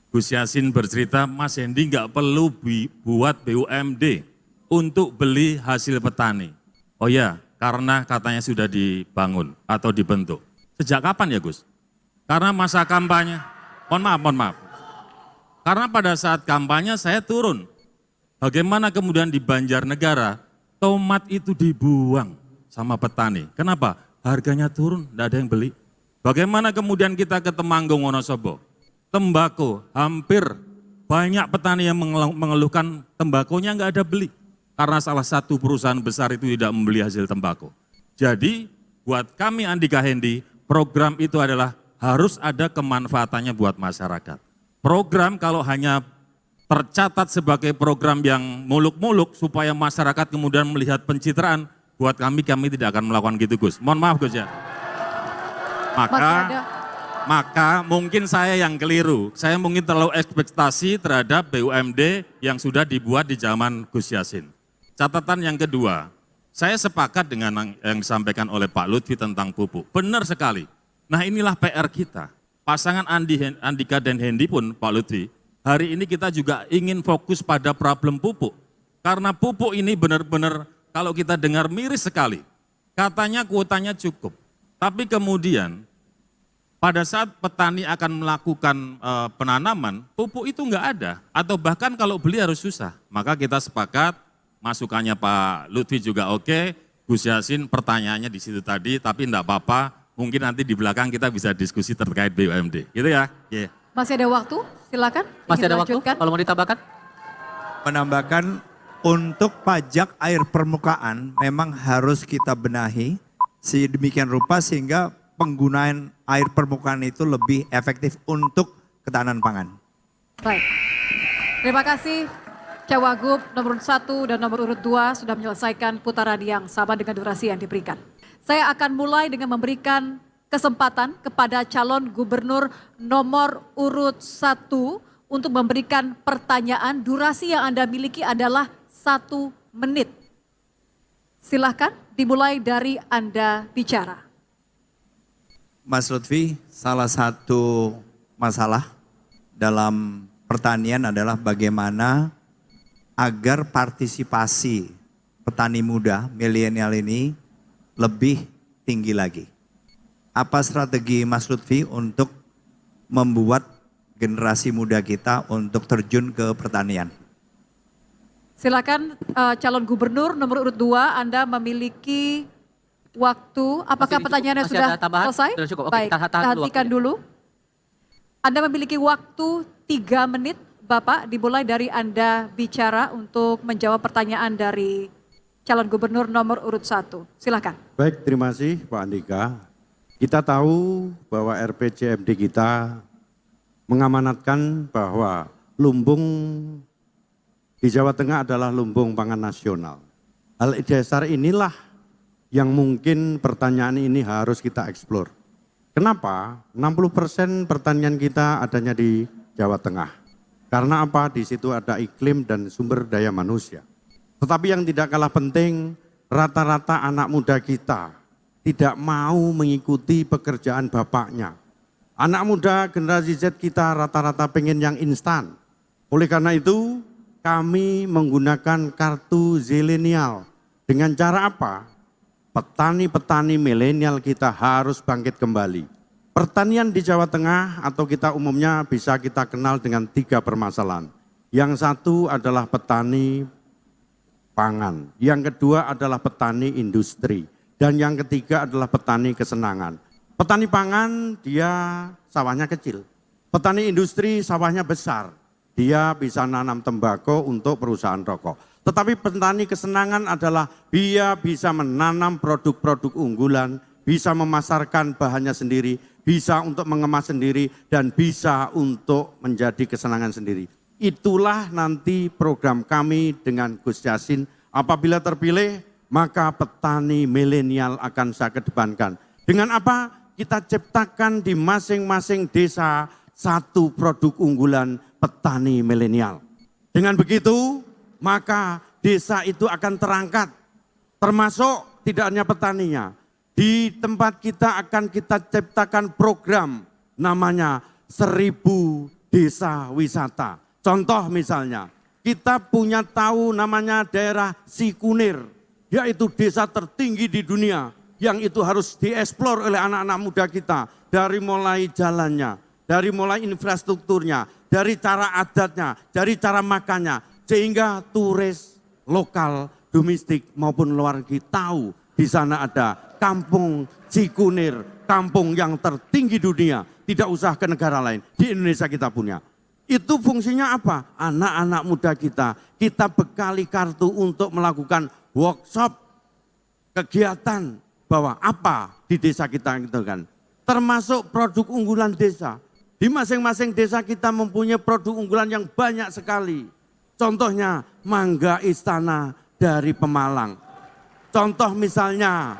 Gus Yassin bercerita Mas Hendi nggak perlu buat BUMD untuk beli hasil petani. Oh ya, karena katanya sudah dibangun atau dibentuk. Sejak kapan ya Gus? Karena masa kampanye, mohon maaf. Karena pada saat kampanye saya turun. Bagaimana kemudian di Banjarnegara, tomat itu dibuang sama petani. Kenapa? Harganya turun, tidak ada yang beli. Bagaimana kemudian kita ke Temanggung, Wonosobo, tembakau, hampir banyak petani yang mengeluhkan tembakonya nggak ada beli. Karena salah satu perusahaan besar itu tidak membeli hasil tembakau. Jadi buat kami Andika Hendi, program itu adalah harus ada kemanfaatannya buat masyarakat. Program kalau hanya tercatat sebagai program yang muluk-muluk supaya masyarakat kemudian melihat pencitraan, buat kami tidak akan melakukan gitu Gus. Mohon maaf Gus ya. Maka mungkin saya yang keliru. Saya mungkin terlalu ekspektasi terhadap BUMD yang sudah dibuat di zaman Gus Yassin. Catatan yang kedua, saya sepakat dengan yang disampaikan oleh Pak Lutfi tentang pupuk. Benar sekali. Nah inilah PR kita. Pasangan Andika dan Hendi pun Pak Lutfi, hari ini kita juga ingin fokus pada problem pupuk. Karena pupuk ini benar-benar kalau kita dengar miris sekali. Katanya kuotanya cukup. Tapi kemudian pada saat petani akan melakukan penanaman, pupuk itu nggak ada. Atau bahkan kalau beli harus susah. Maka kita sepakat, masukannya Pak Lutfi juga oke, Gus Yassin pertanyaannya di situ tadi, tapi enggak apa-apa, mungkin nanti di belakang kita bisa diskusi terkait BUMD. Gitu ya? Yeah. Masih ada waktu, silakan. Masih Ingin ada waktu, lanjutkan? kalau mau ditambahkan? Menambahkan untuk pajak air permukaan memang harus kita benahi sedemikian rupa sehingga penggunaan air permukaan itu lebih efektif untuk ketahanan pangan. Baik. Terima kasih Cawagup nomor 1 dan nomor urut 2 sudah menyelesaikan putaran yang sama dengan durasi yang diberikan. Saya akan mulai dengan memberikan kesempatan kepada calon gubernur nomor urut 1 untuk memberikan pertanyaan. Durasi yang Anda miliki adalah 1 menit. Silahkan dimulai dari Anda bicara. Mas Lutfi, salah satu masalah dalam pertanian adalah bagaimana agar partisipasi petani muda milenial ini lebih tinggi lagi. Apa strategi Mas Lutfi untuk membuat generasi muda kita untuk terjun ke pertanian? Silakan calon gubernur nomor urut 2, Anda memiliki waktu. Apakah pertanyaannya masih sudah ada tambahan? selesai? Sudah cukup. Oke, Baik, tahan dulu hentikan waktunya. dulu. Anda memiliki waktu 3 menit, Bapak, dimulai dari Anda bicara untuk menjawab pertanyaan dari calon gubernur nomor urut 1. Silakan. Baik, terima kasih Pak Andika. Kita tahu bahwa RPJMD kita mengamanatkan bahwa lumbung di Jawa Tengah adalah lumbung pangan nasional. Hal dasar inilah yang mungkin pertanyaan ini harus kita eksplor. Kenapa? 60% pertanian kita adanya di Jawa Tengah. Karena apa? Di situ ada iklim dan sumber daya manusia. Tetapi yang tidak kalah penting, rata-rata anak muda kita tidak mau mengikuti pekerjaan bapaknya. Anak muda generasi Z kita rata-rata pengen yang instan. Oleh karena itu, kami menggunakan kartu zilenial. Dengan cara apa? Petani-petani milenial kita harus bangkit kembali. Pertanian di Jawa Tengah atau kita umumnya bisa kita kenal dengan 3 permasalahan. Yang satu adalah petani pangan, yang kedua adalah petani industri, dan yang ketiga adalah petani kesenangan. Petani pangan dia sawahnya kecil, petani industri sawahnya besar, dia bisa nanam tembakau untuk perusahaan rokok. Tetapi petani kesenangan adalah dia bisa menanam produk-produk unggulan, bisa memasarkan bahannya sendiri, bisa untuk mengemas sendiri, dan bisa untuk menjadi kesenangan sendiri. Itulah nanti program kami dengan Gus Yassin. Apabila terpilih, maka petani milenial akan saya kedepankan. Dengan apa? Kita ciptakan di masing-masing desa satu produk unggulan petani milenial. Dengan begitu, maka desa itu akan terangkat, termasuk tidak hanya petaninya. Di tempat kita akan kita ciptakan program namanya 1000 desa wisata. Contoh misalnya, kita punya tahu namanya daerah Sikunir, yaitu desa tertinggi di dunia, yang itu harus dieksplor oleh anak-anak muda kita, dari mulai jalannya, dari mulai infrastrukturnya, dari cara adatnya, dari cara makannya, sehingga turis lokal, domestik maupun luar negeri tahu di sana ada kampung Sikunir, kampung yang tertinggi dunia, tidak usah ke negara lain, di Indonesia kita punya. Itu fungsinya apa? Anak-anak muda kita bekali kartu untuk melakukan workshop, kegiatan bahwa apa di desa kita gitu kan. Termasuk produk unggulan desa. Di masing-masing desa kita mempunyai produk unggulan yang banyak sekali. Contohnya mangga istana dari Pemalang. Contoh misalnya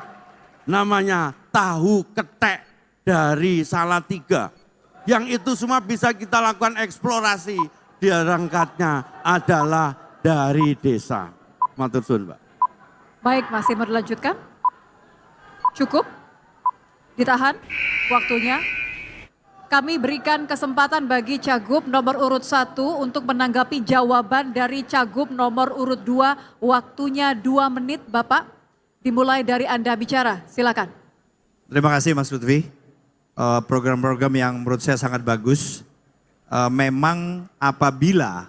namanya tahu ketek dari Salatiga. Yang itu semua bisa kita lakukan eksplorasi. Diangkatnya adalah dari desa. Matur suwun, Mbak. Baik, masih mau dilanjutkan? Cukup? Ditahan waktunya. Kami berikan kesempatan bagi Cagup nomor urut 1 untuk menanggapi jawaban dari Cagup nomor urut 2. Waktunya 2 menit, Bapak. Dimulai dari Anda bicara, silakan. Terima kasih Mas Lutfi. program-program yang menurut saya sangat bagus. Memang apabila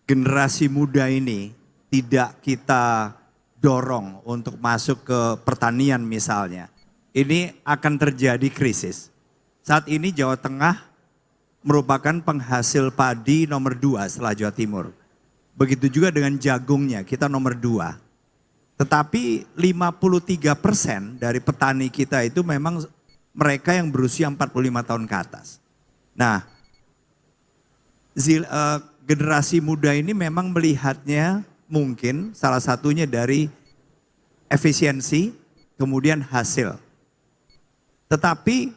generasi muda ini tidak kita dorong untuk masuk ke pertanian misalnya, ini akan terjadi krisis. Saat ini Jawa Tengah merupakan penghasil padi nomor 2 setelah Jawa Timur. Begitu juga dengan jagungnya, kita nomor 2. Tetapi 53% dari petani kita itu memang mereka yang berusia 45 tahun ke atas. Nah, generasi muda ini memang melihatnya mungkin salah satunya dari efisiensi, kemudian hasil. Tetapi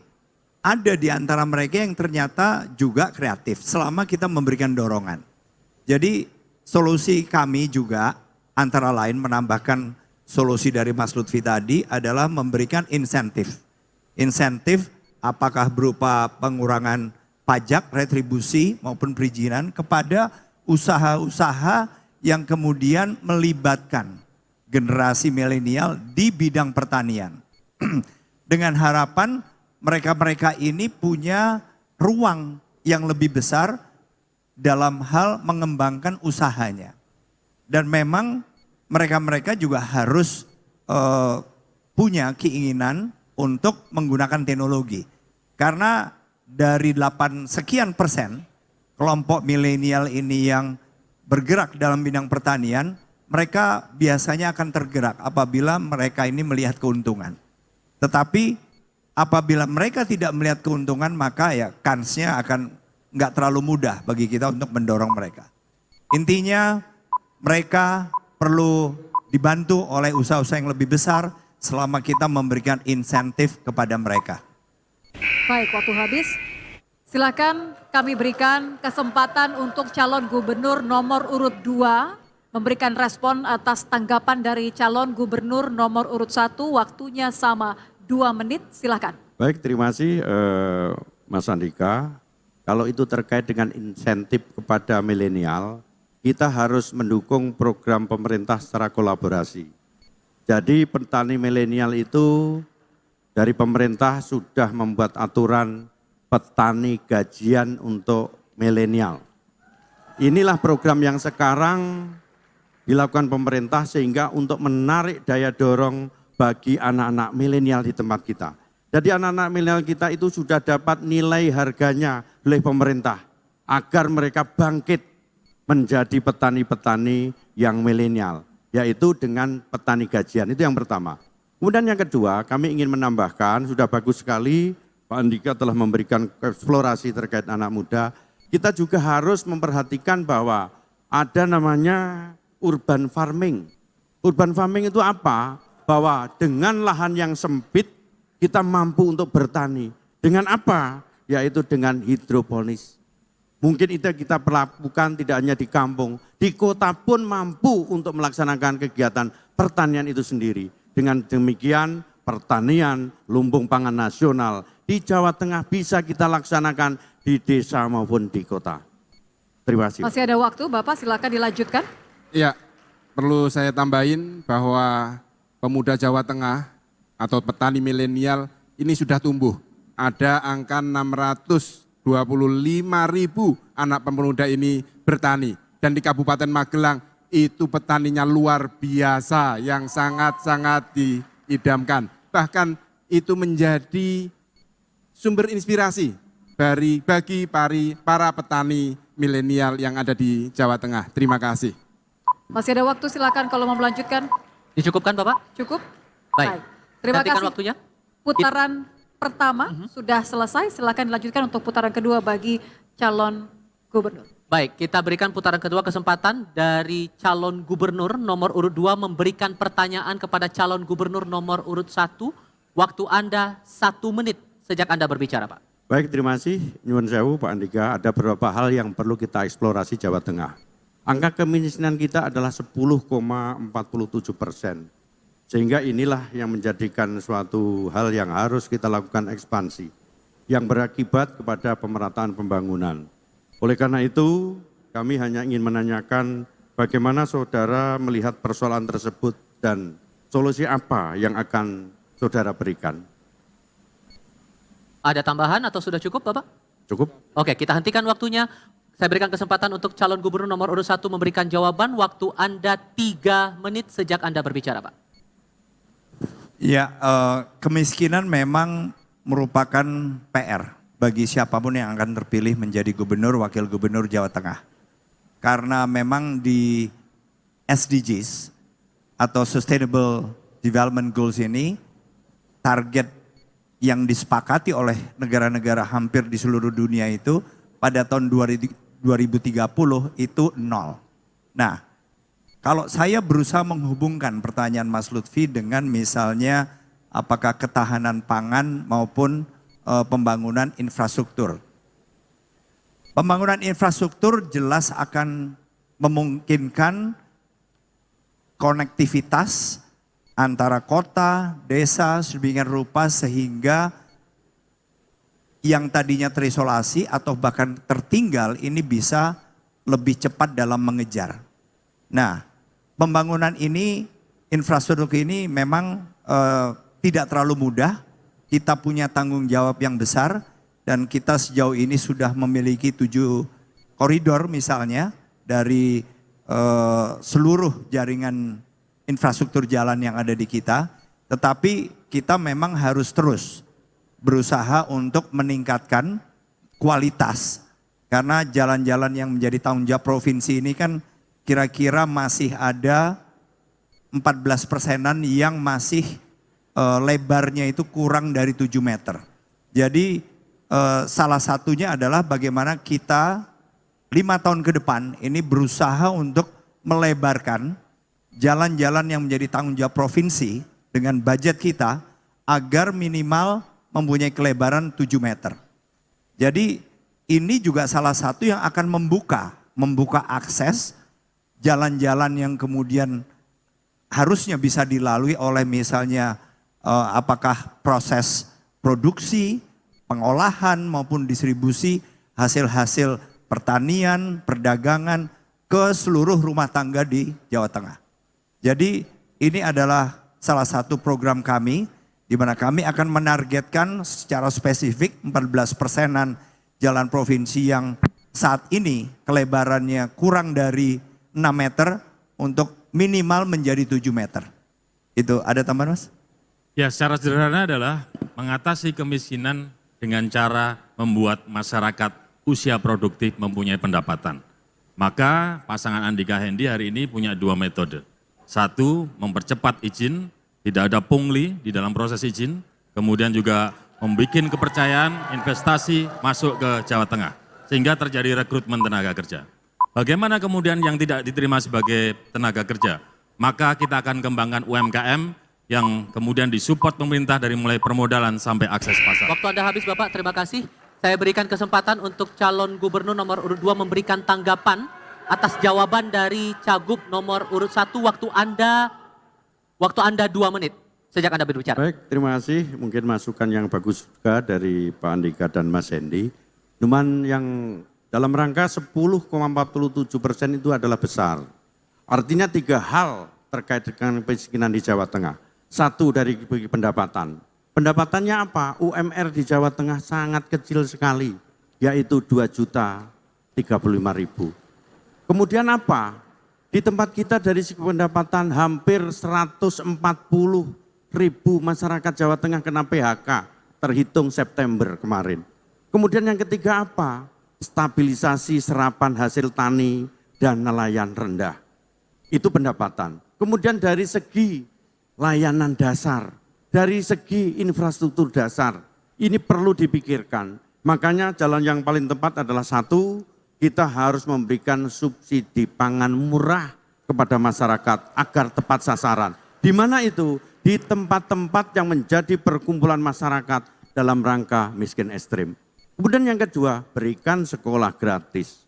ada di antara mereka yang ternyata juga kreatif selama kita memberikan dorongan. Jadi solusi kami juga antara lain menambahkan solusi dari Mas Lutfi tadi adalah memberikan insentif. Insentif apakah berupa pengurangan pajak, retribusi maupun perizinan kepada usaha-usaha yang kemudian melibatkan generasi milenial di bidang pertanian. Dengan harapan mereka-mereka ini punya ruang yang lebih besar dalam hal mengembangkan usahanya. Dan memang mereka-mereka juga harus punya keinginan untuk menggunakan teknologi. Karena dari 8 sekian persen kelompok milenial ini yang bergerak dalam bidang pertanian, mereka biasanya akan tergerak apabila mereka ini melihat keuntungan. Tetapi apabila mereka tidak melihat keuntungan, maka ya kansnya akan nggak terlalu mudah bagi kita untuk mendorong mereka. Intinya mereka perlu dibantu oleh usaha-usaha yang lebih besar selama kita memberikan insentif kepada mereka. Baik, waktu habis. Silakan kami berikan kesempatan untuk calon gubernur nomor urut 2 memberikan respon atas tanggapan dari calon gubernur nomor urut 1. Waktunya sama 2 menit, silakan. Baik, terima kasih Mas Andika. Kalau itu terkait dengan insentif kepada milenial, kita harus mendukung program pemerintah secara kolaborasi. Jadi petani milenial itu dari pemerintah sudah membuat aturan petani gajian untuk milenial. Inilah program yang sekarang dilakukan pemerintah sehingga untuk menarik daya dorong bagi anak-anak milenial di tempat kita. Jadi anak-anak milenial kita itu sudah dapat nilai harganya oleh pemerintah agar mereka bangkit menjadi petani-petani yang milenial, yaitu dengan petani gajian. Itu yang pertama. Kemudian yang kedua, kami ingin menambahkan, sudah bagus sekali Pak Andika telah memberikan eksplorasi terkait anak muda. Kita juga harus memperhatikan bahwa ada namanya urban farming. Urban farming itu apa? Bahwa dengan lahan yang sempit kita mampu untuk bertani. Dengan apa? Yaitu dengan hidroponis. Mungkin itu kita lakukan tidak hanya di kampung, di kota pun mampu untuk melaksanakan kegiatan pertanian itu sendiri. Dengan demikian pertanian lumbung pangan nasional di Jawa Tengah bisa kita laksanakan di desa maupun di kota. Terima kasih. Masih ada waktu, Bapak silakan dilanjutkan. Iya, perlu saya tambahin bahwa pemuda Jawa Tengah atau petani milenial ini sudah tumbuh. Ada angka 625.000 anak pemuda ini bertani. Dan di Kabupaten Magelang itu petaninya luar biasa yang sangat-sangat diidamkan. Bahkan itu menjadi sumber inspirasi bagi para petani milenial yang ada di Jawa Tengah. Terima kasih. Masih ada waktu, silakan kalau mau melanjutkan. Dicukupkan Bapak? Cukup? Baik. Terima Gantikan kasih. waktunya. Putaran pertama sudah selesai, silakan dilanjutkan untuk putaran kedua bagi calon gubernur. Baik, kita berikan putaran kedua kesempatan dari calon gubernur nomor urut 2 memberikan pertanyaan kepada calon gubernur nomor urut 1. Waktu Anda 1 menit sejak Anda berbicara, Pak. Baik, terima kasih Nyuwun Sewu Pak Andika. Ada beberapa hal yang perlu kita eksplorasi Jawa Tengah. Angka kemiskinan kita adalah 10,47%. Sehingga inilah yang menjadikan suatu hal yang harus kita lakukan ekspansi. Yang berakibat kepada pemerataan pembangunan. Oleh karena itu, kami hanya ingin menanyakan bagaimana saudara melihat persoalan tersebut dan solusi apa yang akan saudara berikan. Ada tambahan atau sudah cukup Bapak? Cukup? Oke, kita hentikan waktunya. Saya berikan kesempatan untuk calon gubernur nomor urut 1 memberikan jawaban. Waktu Anda 3 menit sejak Anda berbicara, Pak. Ya, kemiskinan memang merupakan PR bagi siapapun yang akan terpilih menjadi gubernur, wakil gubernur Jawa Tengah. Karena memang di SDGs atau Sustainable Development Goals ini, target yang disepakati oleh negara-negara hampir di seluruh dunia itu pada tahun 2030 itu 0. Nah, kalau saya berusaha menghubungkan pertanyaan Mas Lutfi dengan misalnya apakah ketahanan pangan maupun pembangunan infrastruktur. Pembangunan infrastruktur jelas akan memungkinkan konektivitas antara kota, desa, sedemikian rupa sehingga yang tadinya terisolasi atau bahkan tertinggal ini bisa lebih cepat dalam mengejar. Nah, pembangunan ini, infrastruktur ini memang tidak terlalu mudah. Kita punya tanggung jawab yang besar dan kita sejauh ini sudah memiliki 7 koridor misalnya dari seluruh jaringan infrastruktur jalan yang ada di kita. Tetapi kita memang harus terus berusaha untuk meningkatkan kualitas. Karena jalan-jalan yang menjadi tanggung jawab provinsi ini kan kira-kira masih ada 14%-an yang masih lebarnya itu kurang dari 7 meter. Jadi salah satunya adalah bagaimana kita 5 tahun ke depan ini berusaha untuk melebarkan jalan-jalan yang menjadi tanggung jawab provinsi dengan budget kita agar minimal mempunyai kelebaran 7 meter. Jadi ini juga salah satu yang akan membuka akses jalan-jalan yang kemudian harusnya bisa dilalui oleh misalnya apakah proses produksi, pengolahan maupun distribusi hasil-hasil pertanian, perdagangan ke seluruh rumah tangga di Jawa Tengah. Jadi ini adalah salah satu program kami di mana kami akan menargetkan secara spesifik 14%-an jalan provinsi yang saat ini kelebarannya kurang dari 6 meter untuk minimal menjadi 7 meter. Itu ada tambahan Mas? Ya, secara sederhana adalah mengatasi kemiskinan dengan cara membuat masyarakat usia produktif mempunyai pendapatan. Maka pasangan Andika Hendy hari ini punya 2 metode. Satu, mempercepat izin, tidak ada pungli di dalam proses izin. Kemudian juga membuat kepercayaan investasi masuk ke Jawa Tengah. Sehingga terjadi rekrutmen tenaga kerja. Bagaimana kemudian yang tidak diterima sebagai tenaga kerja? Maka kita akan kembangkan UMKM yang kemudian disupport pemerintah dari mulai permodalan sampai akses pasar. Waktu Anda habis Bapak, terima kasih. Saya berikan kesempatan untuk calon gubernur nomor urut 2 memberikan tanggapan atas jawaban dari cagup nomor urut 1. Waktu Anda 2 menit sejak Anda berbicara. Baik, terima kasih. Mungkin masukan yang bagus juga dari Pak Andika dan Mas Hendy. Cuman yang dalam rangka 10,47% itu adalah besar. Artinya 3 hal terkait dengan kemiskinan di Jawa Tengah. 1 dari pendapatan. Pendapatannya apa? UMR di Jawa Tengah sangat kecil sekali, yaitu 2.035.000. Kemudian apa? Di tempat kita dari segi pendapatan hampir 140.000 masyarakat Jawa Tengah kena PHK terhitung September kemarin. Kemudian yang ketiga apa? Stabilisasi serapan hasil tani dan nelayan rendah. Itu pendapatan. Kemudian dari segi layanan dasar, dari segi infrastruktur dasar, ini perlu dipikirkan. Makanya jalan yang paling tepat adalah 1, kita harus memberikan subsidi pangan murah kepada masyarakat agar tepat sasaran. Di mana itu? Di tempat-tempat yang menjadi perkumpulan masyarakat dalam rangka miskin ekstrim. Kemudian yang kedua, berikan sekolah gratis.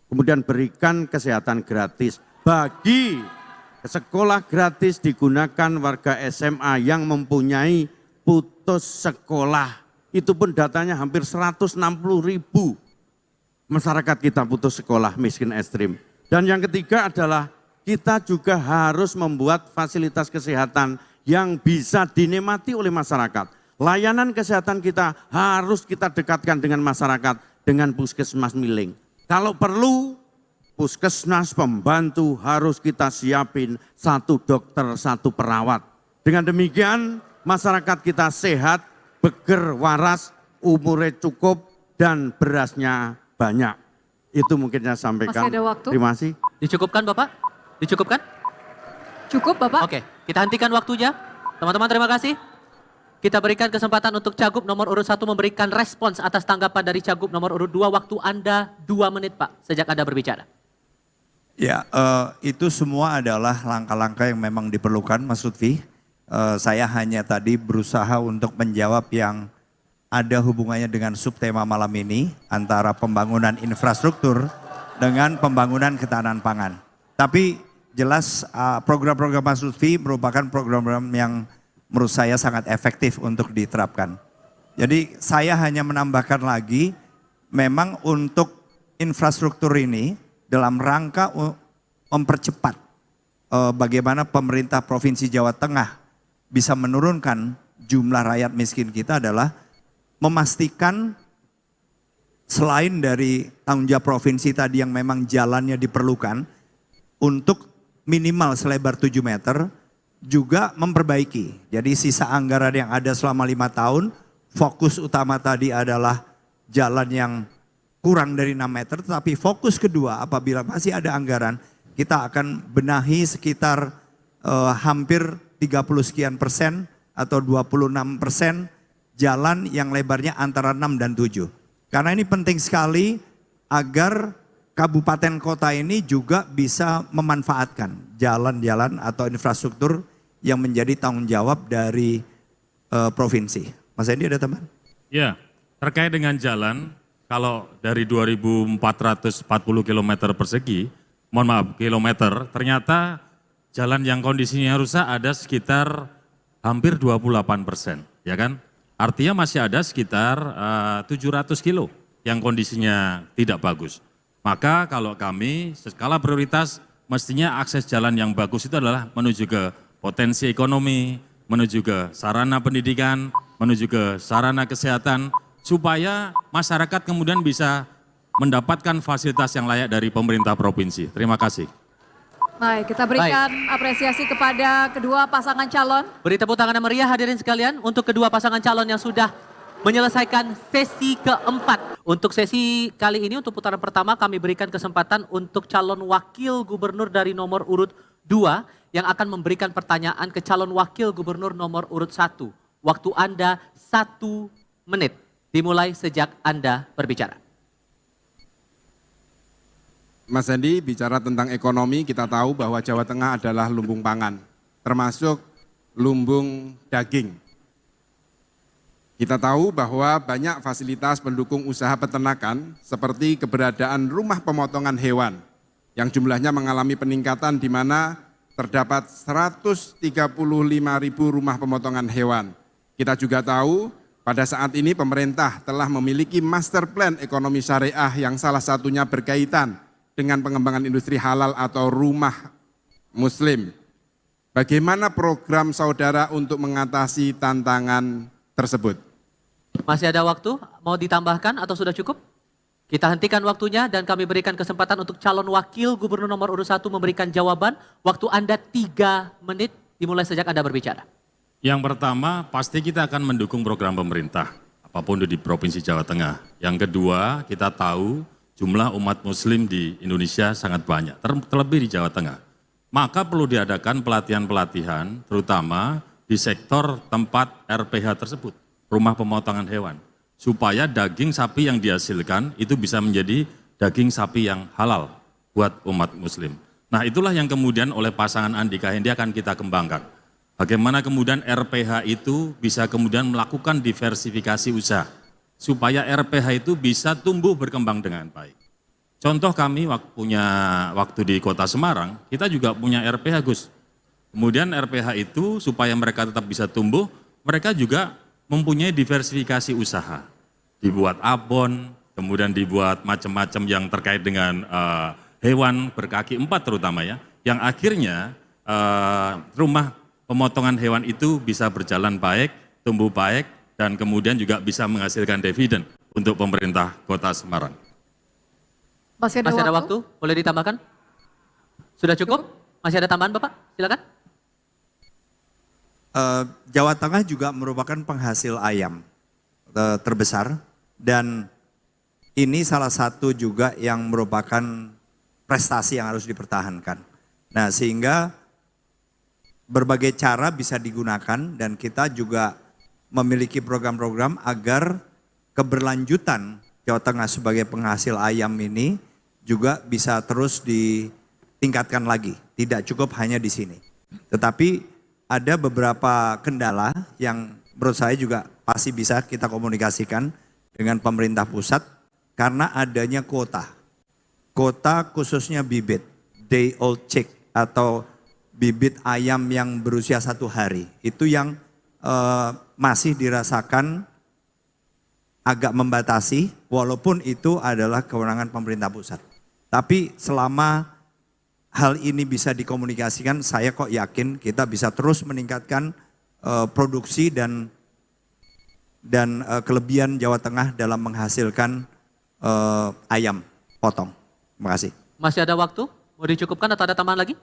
Kemudian berikan kesehatan gratis. Bagi sekolah gratis digunakan warga SMA yang mempunyai putus sekolah. Itu pun datanya hampir 160.000 masyarakat kita putus sekolah miskin ekstrim. Dan yang ketiga adalah kita juga harus membuat fasilitas kesehatan yang bisa dinikmati oleh masyarakat. Layanan kesehatan kita harus kita dekatkan dengan masyarakat, dengan puskesmas miling. Kalau perlu, puskesmas pembantu harus kita siapin 1 dokter, 1 perawat. Dengan demikian masyarakat kita sehat, beger, waras, umurnya cukup, dan berasnya banyak. Itu mungkin saya sampaikan. Masih ada waktu? Terima kasih. Dicukupkan Bapak? Dicukupkan? Cukup Bapak? Oke, kita hentikan waktunya. Teman-teman terima kasih. Kita berikan kesempatan untuk Cagup nomor urut 1 memberikan respons atas tanggapan dari Cagup nomor urut 2. Waktu Anda 2 menit Pak, sejak Anda berbicara. Ya, itu semua adalah langkah-langkah yang memang diperlukan Mas Lutfi. Saya hanya tadi berusaha untuk menjawab yang ada hubungannya dengan subtema malam ini, antara pembangunan infrastruktur dengan pembangunan ketahanan pangan. Tapi jelas program-program Mas Lutfi merupakan program-program yang menurut saya sangat efektif untuk diterapkan. Jadi saya hanya menambahkan lagi, memang untuk infrastruktur ini dalam rangka mempercepat bagaimana pemerintah Provinsi Jawa Tengah bisa menurunkan jumlah rakyat miskin kita adalah memastikan selain dari tanggung jawab provinsi tadi yang memang jalannya diperlukan untuk minimal selebar 7 meter, juga memperbaiki. Jadi sisa anggaran yang ada selama 5 tahun, fokus utama tadi adalah jalan yang kurang dari 6 meter, tetapi fokus kedua apabila masih ada anggaran, kita akan benahi sekitar hampir 30 sekian persen atau 26% jalan yang lebarnya antara 6 dan 7. Karena ini penting sekali agar kabupaten kota ini juga bisa memanfaatkan jalan-jalan atau infrastruktur yang menjadi tanggung jawab dari provinsi. Mas Hendy ada teman? Ya, terkait dengan jalan, kalau dari 2.440 km persegi, mohon maaf kilometer, ternyata jalan yang kondisinya rusak ada sekitar hampir 28%, ya kan? Artinya masih ada sekitar 700 kilo yang kondisinya tidak bagus. Maka kalau kami skala prioritas mestinya akses jalan yang bagus itu adalah menuju ke potensi ekonomi, menuju ke sarana pendidikan, menuju ke sarana kesehatan, supaya masyarakat kemudian bisa mendapatkan fasilitas yang layak dari pemerintah provinsi. Terima kasih. Baik, kita berikan apresiasi kepada kedua pasangan calon. Beri tepuk tangan yang meriah hadirin sekalian untuk kedua pasangan calon yang sudah menyelesaikan sesi keempat. Untuk sesi kali ini, untuk putaran pertama kami berikan kesempatan untuk calon wakil gubernur dari nomor urut 2 yang akan memberikan pertanyaan ke calon wakil gubernur nomor urut 1. Waktu Anda 1 menit, dimulai sejak Anda berbicara. Mas Hendy, bicara tentang ekonomi, kita tahu bahwa Jawa Tengah adalah lumbung pangan, termasuk lumbung daging. Kita tahu bahwa banyak fasilitas pendukung usaha peternakan seperti keberadaan rumah pemotongan hewan yang jumlahnya mengalami peningkatan di mana terdapat 135.000 rumah pemotongan hewan. Kita juga tahu pada saat ini pemerintah telah memiliki master plan ekonomi syariah yang salah satunya berkaitan dengan pengembangan industri halal atau rumah muslim. Bagaimana program saudara untuk mengatasi tantangan tersebut? Masih ada waktu, mau ditambahkan atau sudah cukup? Kita hentikan waktunya dan kami berikan kesempatan untuk calon wakil gubernur nomor urut 1 memberikan jawaban. Waktu Anda 3 menit, dimulai sejak Anda berbicara. Yang pertama, pasti kita akan mendukung program pemerintah, apapun di Provinsi Jawa Tengah. Yang kedua, kita tahu jumlah umat muslim di Indonesia sangat banyak, terlebih di Jawa Tengah. Maka perlu diadakan pelatihan-pelatihan, terutama di sektor tempat RPH tersebut, rumah pemotongan hewan. Supaya daging sapi yang dihasilkan itu bisa menjadi daging sapi yang halal buat umat muslim. Nah itulah yang kemudian oleh pasangan Andika Hendy akan kita kembangkan. Bagaimana kemudian RPH itu bisa kemudian melakukan diversifikasi usaha. Supaya RPH itu bisa tumbuh berkembang dengan baik. Contoh kami punya waktu di kota Semarang, kita juga punya RPH Gus. Kemudian RPH itu supaya mereka tetap bisa tumbuh, mereka juga mempunyai diversifikasi usaha. Dibuat abon, kemudian dibuat macam-macam yang terkait dengan hewan berkaki 4 terutama ya. Yang akhirnya rumah pemotongan hewan itu bisa berjalan baik, tumbuh baik, dan kemudian juga bisa menghasilkan dividen untuk pemerintah Kota Semarang. Masih ada waktu? Boleh ditambahkan? Sudah cukup? Masih ada tambahan Bapak? Silakan. Jawa Tengah juga merupakan penghasil ayam terbesar dan ini salah satu juga yang merupakan prestasi yang harus dipertahankan. Nah, sehingga berbagai cara bisa digunakan dan kita juga memiliki program-program agar keberlanjutan Jawa Tengah sebagai penghasil ayam ini juga bisa terus ditingkatkan lagi. Tidak cukup hanya di sini. Tetapi ada beberapa kendala yang menurut saya juga pasti bisa kita komunikasikan dengan pemerintah pusat karena adanya kuota. Kuota khususnya bibit, day old chick atau bibit ayam yang berusia 1 hari. Itu yang masih dirasakan agak membatasi walaupun itu adalah kewenangan pemerintah pusat. Tapi selama hal ini bisa dikomunikasikan, saya kok yakin kita bisa terus meningkatkan produksi dan kelebihan Jawa Tengah dalam menghasilkan ayam potong. Terima kasih. Masih ada waktu? Mau dicukupkan atau ada tambahan lagi?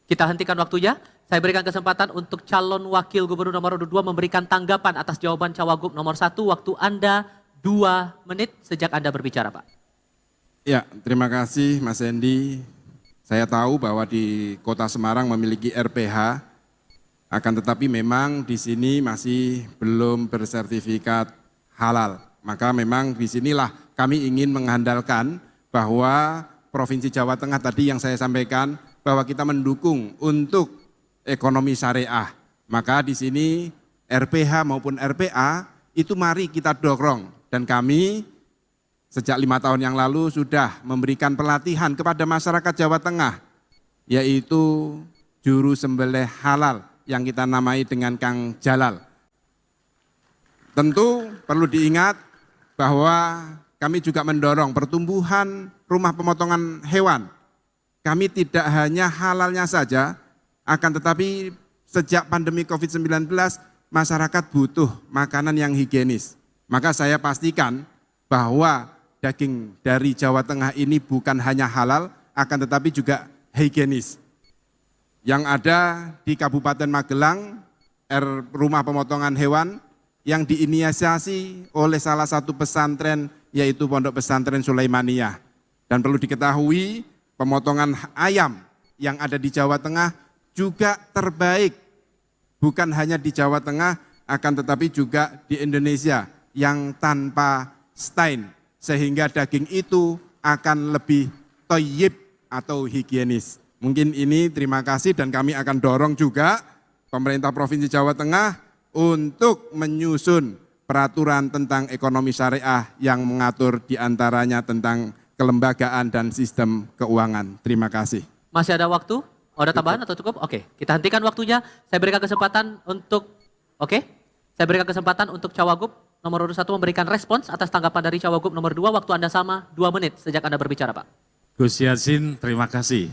Kita hentikan waktunya. Saya berikan kesempatan untuk calon wakil gubernur nomor 2 memberikan tanggapan atas jawaban Cawagup nomor 1. Waktu Anda 2 menit sejak Anda berbicara, Pak. Ya, terima kasih Mas Hendy. Saya tahu bahwa di Kota Semarang memiliki RPH, akan tetapi memang di sini masih belum bersertifikat halal. Maka memang di sinilah kami ingin mengandalkan bahwa Provinsi Jawa Tengah tadi yang saya sampaikan, bahwa kita mendukung untuk ekonomi syariah. Maka di sini RPH maupun RPA itu mari kita dorong. Dan kami sejak 5 tahun yang lalu sudah memberikan pelatihan kepada masyarakat Jawa Tengah, yaitu juru sembelih halal yang kita namai dengan Kang Jalal. Tentu perlu diingat bahwa kami juga mendorong pertumbuhan rumah pemotongan hewan. Kami tidak hanya halalnya saja, akan tetapi sejak pandemi COVID-19 masyarakat butuh makanan yang higienis. Maka saya pastikan bahwa daging dari Jawa Tengah ini bukan hanya halal, akan tetapi juga higienis. Yang ada di Kabupaten Magelang, rumah pemotongan hewan yang diinisiasi oleh salah satu pesantren, yaitu Pondok Pesantren Sulaimaniyah. Dan perlu diketahui, pemotongan ayam yang ada di Jawa Tengah juga terbaik. Bukan hanya di Jawa Tengah, akan tetapi juga di Indonesia yang tanpa stain. Sehingga daging itu akan lebih thayyib atau higienis. Mungkin ini terima kasih dan kami akan dorong juga pemerintah Provinsi Jawa Tengah untuk menyusun peraturan tentang ekonomi syariah yang mengatur diantaranya tentang kelembagaan dan sistem keuangan. Terima kasih. Masih ada waktu? Oh, ada tambahan atau cukup? Oke, kita hentikan waktunya. Saya berikan kesempatan untuk, saya berikan kesempatan untuk Cawagup nomor 1 memberikan respons atas tanggapan dari Cawagup nomor 2. Waktu Anda sama 2 menit sejak Anda berbicara, Pak. Gus Yassin, terima kasih.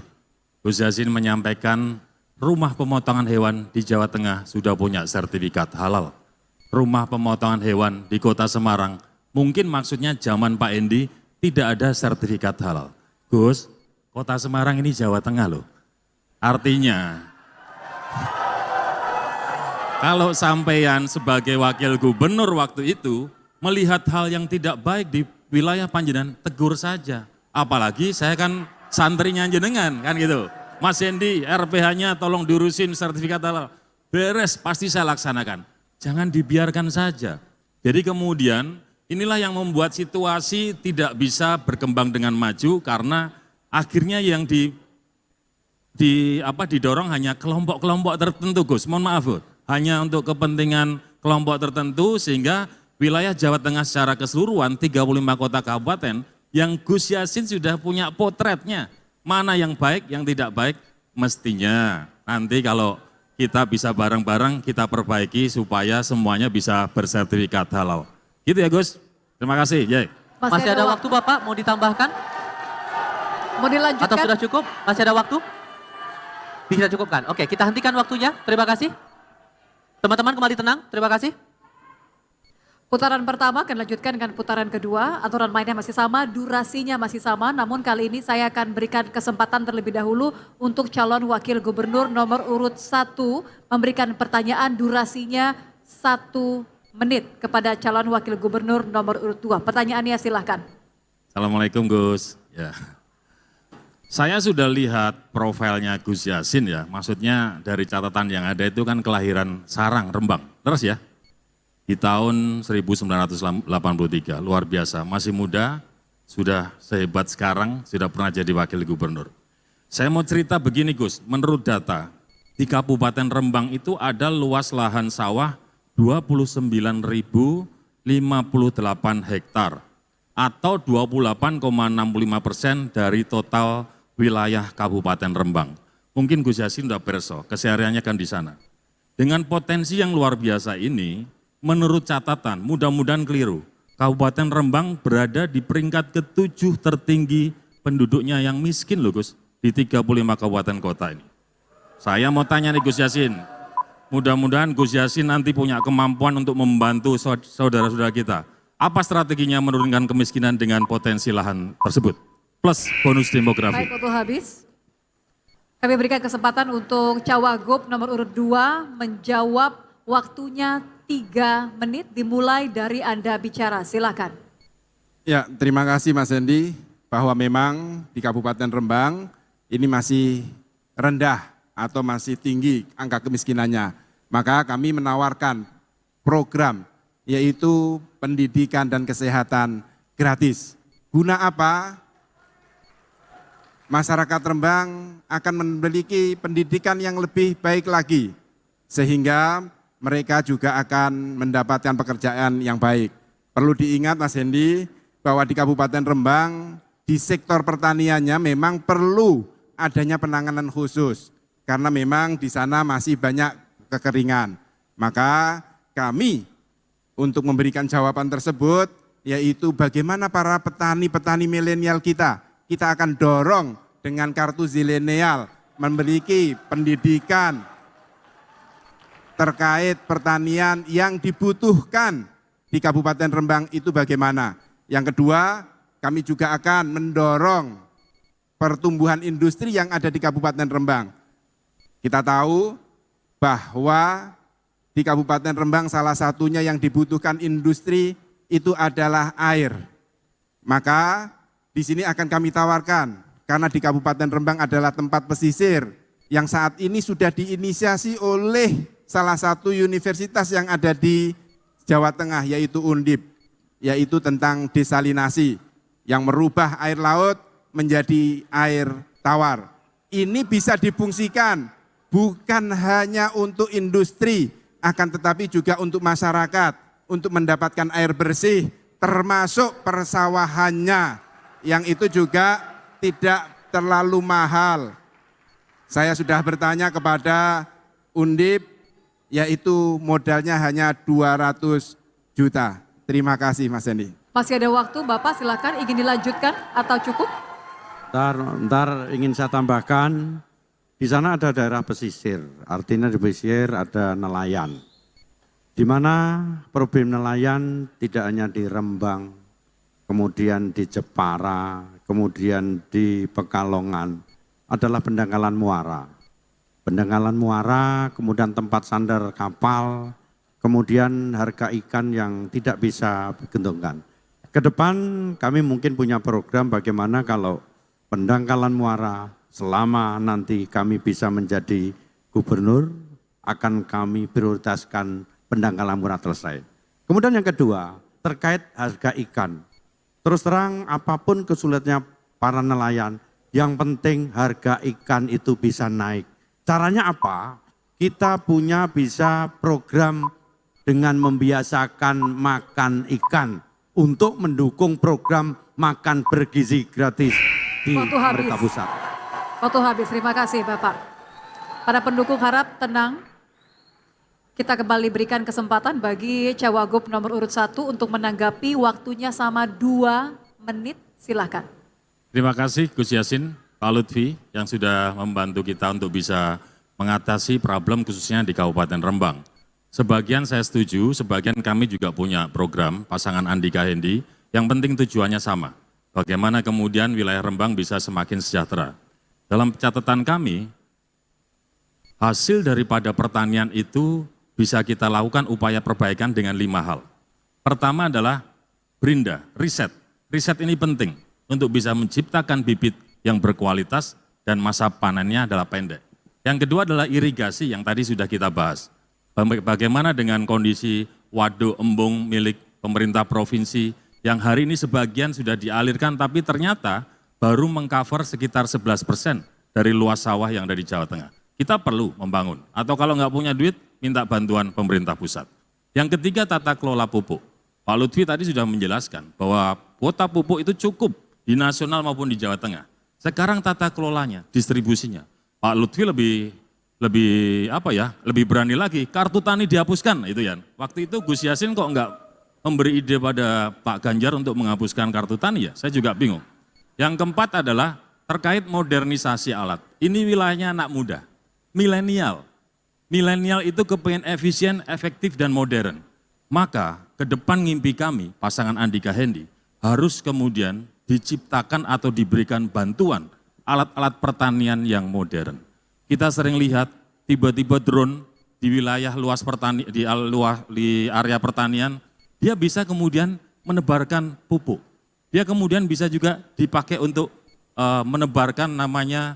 Gus Yassin menyampaikan rumah pemotongan hewan di Jawa Tengah sudah punya sertifikat halal. Rumah pemotongan hewan di Kota Semarang, mungkin maksudnya zaman Pak Endi tidak ada sertifikat halal. Gus, Kota Semarang ini Jawa Tengah loh. Artinya, kalau sampean sebagai wakil gubernur waktu itu melihat hal yang tidak baik di wilayah Panjenengan, tegur saja. Apalagi saya kan santrinya jenengan kan gitu. Mas Hendy, RPH-nya tolong diurusin sertifikat halal. Beres, pasti saya laksanakan. Jangan dibiarkan saja. Jadi kemudian inilah yang membuat situasi tidak bisa berkembang dengan maju karena akhirnya yang didorong hanya kelompok-kelompok tertentu, Gus. Mohon maaf, Gus. Hanya untuk kepentingan kelompok tertentu sehingga wilayah Jawa Tengah secara keseluruhan 35 kota kabupaten yang Gus Yassin sudah punya potretnya. Mana yang baik, yang tidak baik, mestinya nanti kalau kita bisa bareng-bareng kita perbaiki supaya semuanya bisa bersertifikat halal. Gitu ya Gus. Terima kasih. Jai. Masih ada waktu Bapak, mau ditambahkan? Mau dilanjutkan? Atau sudah cukup? Masih ada waktu? Bisa cukupkan. Oke, kita hentikan waktunya. Terima kasih. Teman-teman kembali tenang. Terima kasih. Putaran pertama akan lanjutkan dengan putaran kedua, aturan mainnya masih sama, durasinya masih sama, namun kali ini saya akan berikan kesempatan terlebih dahulu untuk calon wakil gubernur nomor urut 1 memberikan pertanyaan durasinya 1 menit kepada calon wakil gubernur nomor urut 2. Pertanyaannya silahkan. Assalamualaikum Gus. Ya. Saya sudah lihat profilnya Gus Yassin ya, maksudnya dari catatan yang ada itu kan kelahiran Sarang, Rembang. Terus ya? Di tahun 1983, luar biasa, masih muda, sudah sehebat sekarang, sudah pernah jadi wakil gubernur. Saya mau cerita begini Gus, menurut data, di Kabupaten Rembang itu ada luas lahan sawah 29.058 hektar, atau 28,65% dari total wilayah Kabupaten Rembang. Mungkin Gus Yassin sudah perso, kesehariannya kan di sana. Dengan potensi yang luar biasa ini, menurut catatan, mudah-mudahan keliru, Kabupaten Rembang berada di peringkat ke-7 tertinggi penduduknya yang miskin loh Gus, di 35 kabupaten kota ini. Saya mau tanya nih Gus Yassin, mudah-mudahan Gus Yassin nanti punya kemampuan untuk membantu saudara-saudara kita. Apa strateginya menurunkan kemiskinan dengan potensi lahan tersebut? Plus bonus demografi. Baik, waktu habis. Kami berikan kesempatan untuk Cawagup nomor urut 2 menjawab, waktunya 3 menit dimulai dari Anda bicara, silakan. Ya, terima kasih Mas Hendi, bahwa memang di Kabupaten Rembang ini masih rendah atau masih tinggi angka kemiskinannya. Maka kami menawarkan program yaitu pendidikan dan kesehatan gratis. Guna apa? Masyarakat Rembang akan memiliki pendidikan yang lebih baik lagi, sehingga mereka juga akan mendapatkan pekerjaan yang baik. Perlu diingat Mas Hendi, bahwa di Kabupaten Rembang, di sektor pertaniannya memang perlu adanya penanganan khusus. Karena memang di sana masih banyak kekeringan. Maka kami untuk memberikan jawaban tersebut, yaitu bagaimana para petani-petani milenial kita akan dorong dengan kartu zilenial, memiliki pendidikan terkait pertanian yang dibutuhkan di Kabupaten Rembang itu bagaimana. Yang kedua, kami juga akan mendorong pertumbuhan industri yang ada di Kabupaten Rembang. Kita tahu bahwa di Kabupaten Rembang salah satunya yang dibutuhkan industri itu adalah air. Maka di sini akan kami tawarkan, karena di Kabupaten Rembang adalah tempat pesisir yang saat ini sudah diinisiasi oleh salah satu universitas yang ada di Jawa Tengah, yaitu Undip, yaitu tentang desalinasi yang merubah air laut menjadi air tawar. Ini bisa difungsikan bukan hanya untuk industri, akan tetapi juga untuk masyarakat, untuk mendapatkan air bersih, termasuk persawahannya, yang itu juga tidak terlalu mahal. Saya sudah bertanya kepada Undip, yaitu modalnya hanya 200 juta. Terima kasih Mas Hendi. Masih ada waktu, Bapak silakan, ingin dilanjutkan atau cukup? Ntar ingin saya tambahkan, di sana ada daerah pesisir, artinya di pesisir ada nelayan. Di mana problem nelayan tidak hanya di Rembang, kemudian di Jepara, kemudian di Pekalongan, adalah pendangkalan muara. Pendangkalan muara, kemudian tempat sandar kapal, kemudian harga ikan yang tidak bisa digendongkan. Ke depan kami mungkin punya program bagaimana kalau pendangkalan muara selama nanti kami bisa menjadi gubernur, akan kami prioritaskan pendangkalan muara selesai. Kemudian yang kedua, terkait harga ikan. Terus terang apapun kesulitannya para nelayan, yang penting harga ikan itu bisa naik. Caranya apa? Kita punya bisa program dengan membiasakan makan ikan untuk mendukung program makan bergizi gratis di pemerintah pusat. Waktu habis, terima kasih Bapak. Para pendukung harap tenang. Kita kembali berikan kesempatan bagi Cawagup nomor urut 1 untuk menanggapi, waktunya sama 2 menit, silakan. Terima kasih Gus Yassin, Pak Lutfi yang sudah membantu kita untuk bisa mengatasi problem khususnya di Kabupaten Rembang. Sebagian saya setuju, sebagian kami juga punya program pasangan Andika Hendi, yang penting tujuannya sama. Bagaimana kemudian wilayah Rembang bisa semakin sejahtera. Dalam catatan kami, hasil daripada pertanian itu bisa kita lakukan upaya perbaikan dengan 5 hal. Pertama adalah Brinda, riset. Riset ini penting untuk bisa menciptakan bibit yang berkualitas dan masa panennya adalah pendek. Yang kedua adalah irigasi yang tadi sudah kita bahas. Bagaimana dengan kondisi waduk embung milik pemerintah provinsi yang hari ini sebagian sudah dialirkan tapi ternyata baru mengcover sekitar 11% dari luas sawah yang ada di Jawa Tengah. Kita perlu membangun, atau kalau nggak punya duit, minta bantuan pemerintah pusat. Yang ketiga, tata kelola pupuk. Pak Lutfi tadi sudah menjelaskan bahwa kuota pupuk itu cukup di nasional maupun di Jawa Tengah. Sekarang tata kelolanya, distribusinya. Pak Lutfi lebih berani lagi, kartu tani dihapuskan, itu ya. Waktu itu Gus Yassin kok nggak memberi ide pada Pak Ganjar untuk menghapuskan kartu tani ya, saya juga bingung. Yang keempat adalah terkait modernisasi alat. Ini wilayahnya anak muda, milenial. Milenial itu kepengen efisien, efektif, dan modern. Maka ke depan mimpi kami, pasangan Andika Hendi, harus kemudian diciptakan atau diberikan bantuan alat-alat pertanian yang modern. Kita sering lihat tiba-tiba drone di wilayah luas di area pertanian, dia bisa kemudian menebarkan pupuk. Dia kemudian bisa juga dipakai untuk menebarkan namanya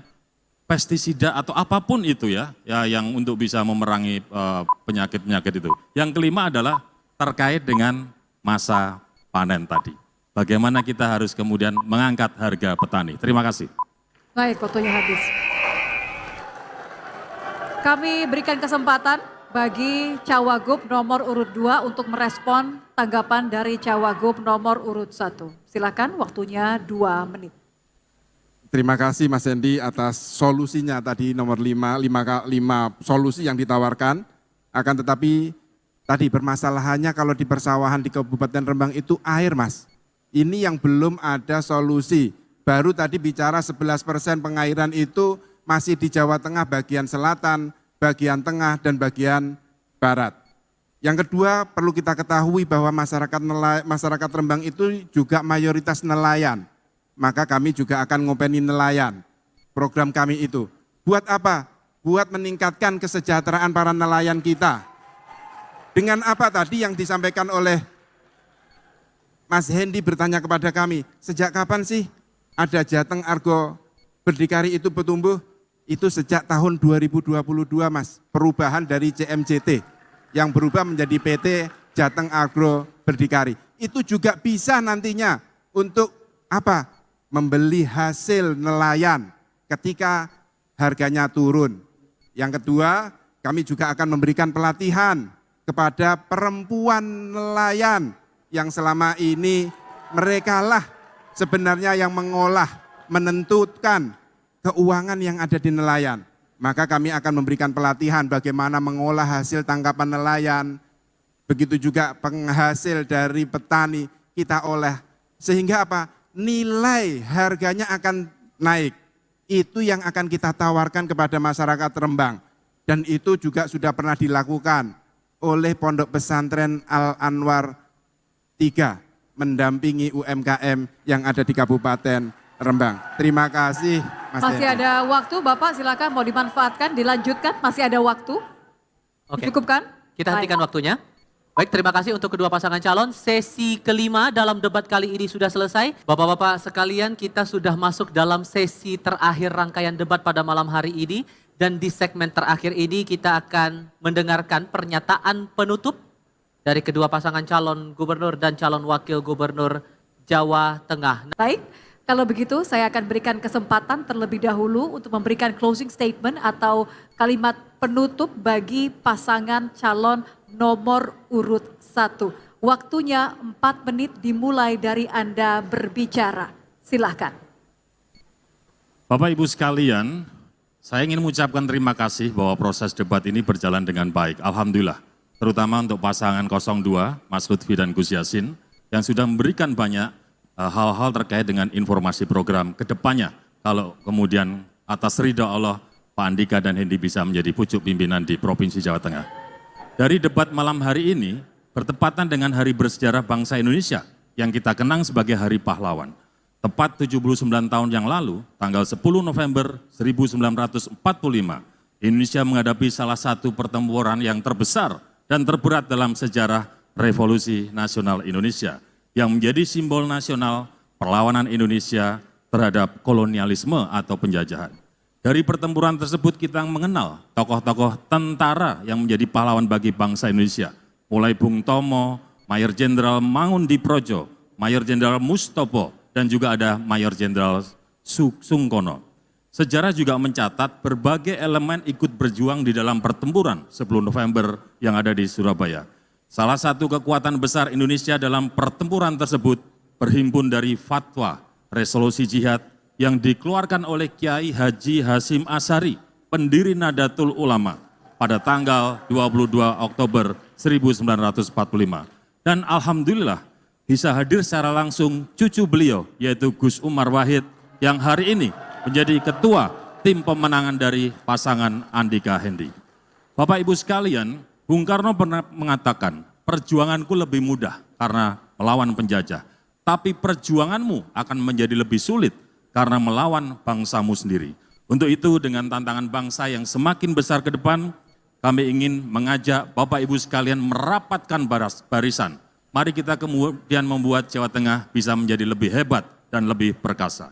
pestisida atau apapun itu ya yang untuk bisa memerangi penyakit-penyakit itu. Yang kelima adalah terkait dengan masa panen tadi. Bagaimana kita harus kemudian mengangkat harga petani. Terima kasih. Baik, waktunya habis. Kami berikan kesempatan bagi Cawagup nomor urut 2 untuk merespon tanggapan dari Cawagup nomor urut 1. Silakan, waktunya 2 menit. Terima kasih Mas Hendi atas solusinya tadi nomor 5 solusi yang ditawarkan. Akan tetapi tadi permasalahannya kalau di persawahan di Kabupaten Rembang itu air Mas. Ini yang belum ada solusi. Baru tadi bicara 11% pengairan itu masih di Jawa Tengah bagian selatan, bagian tengah, dan bagian barat. Yang kedua perlu kita ketahui bahwa masyarakat Rembang itu juga mayoritas nelayan. Maka kami juga akan ngopeni nelayan. Program kami itu. Buat apa? Buat meningkatkan kesejahteraan para nelayan kita. Dengan apa tadi yang disampaikan oleh Mas Hendi bertanya kepada kami, sejak kapan sih ada Jateng Argo Berdikari itu bertumbuh? Itu sejak tahun 2022 Mas, perubahan dari CMJT yang berubah menjadi PT Jateng Agro Berdikari. Itu juga bisa nantinya untuk apa? Membeli hasil nelayan ketika harganya turun. Yang kedua, kami juga akan memberikan pelatihan kepada perempuan nelayan yang selama ini merekalah sebenarnya yang mengolah, menentukan keuangan yang ada di nelayan. Maka kami akan memberikan pelatihan bagaimana mengolah hasil tangkapan nelayan, begitu juga penghasil dari petani kita olah. Sehingga apa? Nilai harganya akan naik. Itu yang akan kita tawarkan kepada masyarakat Rembang. Dan itu juga sudah pernah dilakukan oleh Pondok Pesantren Al-Anwar 3, mendampingi UMKM yang ada di Kabupaten Rembang. Terima kasih Mas Masih Hendi. ada waktu Bapak, silakan mau dimanfaatkan, dilanjutkan, masih ada waktu. Oke. Dicukupkan? Kita hentikan waktunya. Baik, terima kasih untuk kedua pasangan calon. Sesi kelima dalam debat kali ini sudah selesai. Bapak-bapak sekalian, kita sudah masuk dalam sesi terakhir rangkaian debat pada malam hari ini. Dan di segmen terakhir ini kita akan mendengarkan pernyataan penutup dari kedua pasangan calon gubernur dan calon wakil gubernur Jawa Tengah. Baik, kalau begitu saya akan berikan kesempatan terlebih dahulu untuk memberikan closing statement atau kalimat penutup bagi pasangan calon nomor urut 1. Waktunya 4 menit dimulai dari Anda berbicara. Silahkan. Bapak Ibu sekalian, saya ingin mengucapkan terima kasih bahwa proses debat ini berjalan dengan baik. Alhamdulillah, terutama untuk pasangan 02, Mas Lutfi dan Gus Yassin, yang sudah memberikan banyak hal-hal terkait dengan informasi program ke depannya. Kalau kemudian atas ridha Allah, Pak Andika dan Hendi bisa menjadi pucuk pimpinan di Provinsi Jawa Tengah. Dari debat malam hari ini bertepatan dengan hari bersejarah bangsa Indonesia yang kita kenang sebagai Hari Pahlawan. Tepat 79 tahun yang lalu, tanggal 10 November 1945, Indonesia menghadapi salah satu pertempuran yang terbesar dan terberat dalam sejarah Revolusi Nasional Indonesia, yang menjadi simbol nasional perlawanan Indonesia terhadap kolonialisme atau penjajahan. Dari pertempuran tersebut kita mengenal tokoh-tokoh tentara yang menjadi pahlawan bagi bangsa Indonesia, mulai Bung Tomo, Mayor Jenderal Mangundiprojo, Mayor Jenderal Mustopo, dan juga ada Mayor Jenderal Sungkono. Sejarah juga mencatat berbagai elemen ikut berjuang di dalam pertempuran 10 November yang ada di Surabaya. Salah satu kekuatan besar Indonesia dalam pertempuran tersebut berhimpun dari fatwa resolusi jihad yang dikeluarkan oleh Kiai Haji Hasyim Asy'ari, pendiri Nahdlatul Ulama, pada tanggal 22 Oktober 1945. Dan alhamdulillah bisa hadir secara langsung cucu beliau, yaitu Gus Umar Wahid, yang hari ini menjadi ketua tim pemenangan dari pasangan Andika Hendy. Bapak Ibu sekalian, Bung Karno pernah mengatakan, perjuanganku lebih mudah karena melawan penjajah, tapi perjuanganmu akan menjadi lebih sulit karena melawan bangsamu sendiri. Untuk itu dengan tantangan bangsa yang semakin besar ke depan, kami ingin mengajak Bapak Ibu sekalian merapatkan barisan. Mari kita kemudian membuat Jawa Tengah bisa menjadi lebih hebat dan lebih perkasa.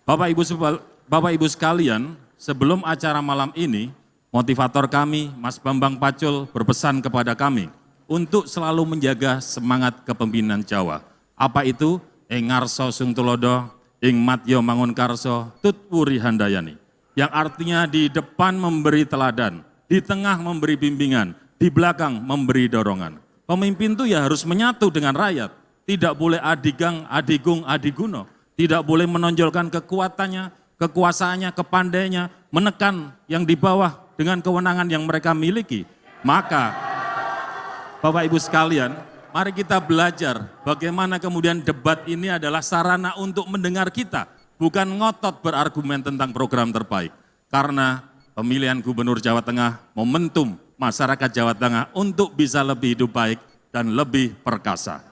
Bapak Ibu sekalian, sebelum acara malam ini, motivator kami, Mas Bambang Pacul, berpesan kepada kami untuk selalu menjaga semangat kepemimpinan Jawa. Apa itu? Ing ngarsa sung tulodo, ing matya mangunkarsa, tut wuri handayani. Yang artinya di depan memberi teladan, di tengah memberi bimbingan, di belakang memberi dorongan. Pemimpin itu ya harus menyatu dengan rakyat. Tidak boleh adigang, adigung, adiguno. Tidak boleh menonjolkan kekuatannya, kekuasaannya, kepandainya, menekan yang di bawah dengan kewenangan yang mereka miliki. Maka, Bapak Ibu sekalian, mari kita belajar bagaimana kemudian debat ini adalah sarana untuk mendengar kita, bukan ngotot berargumen tentang program terbaik. Karena pemilihan Gubernur Jawa Tengah momentum masyarakat Jawa Tengah untuk bisa lebih hidup baik dan lebih perkasa.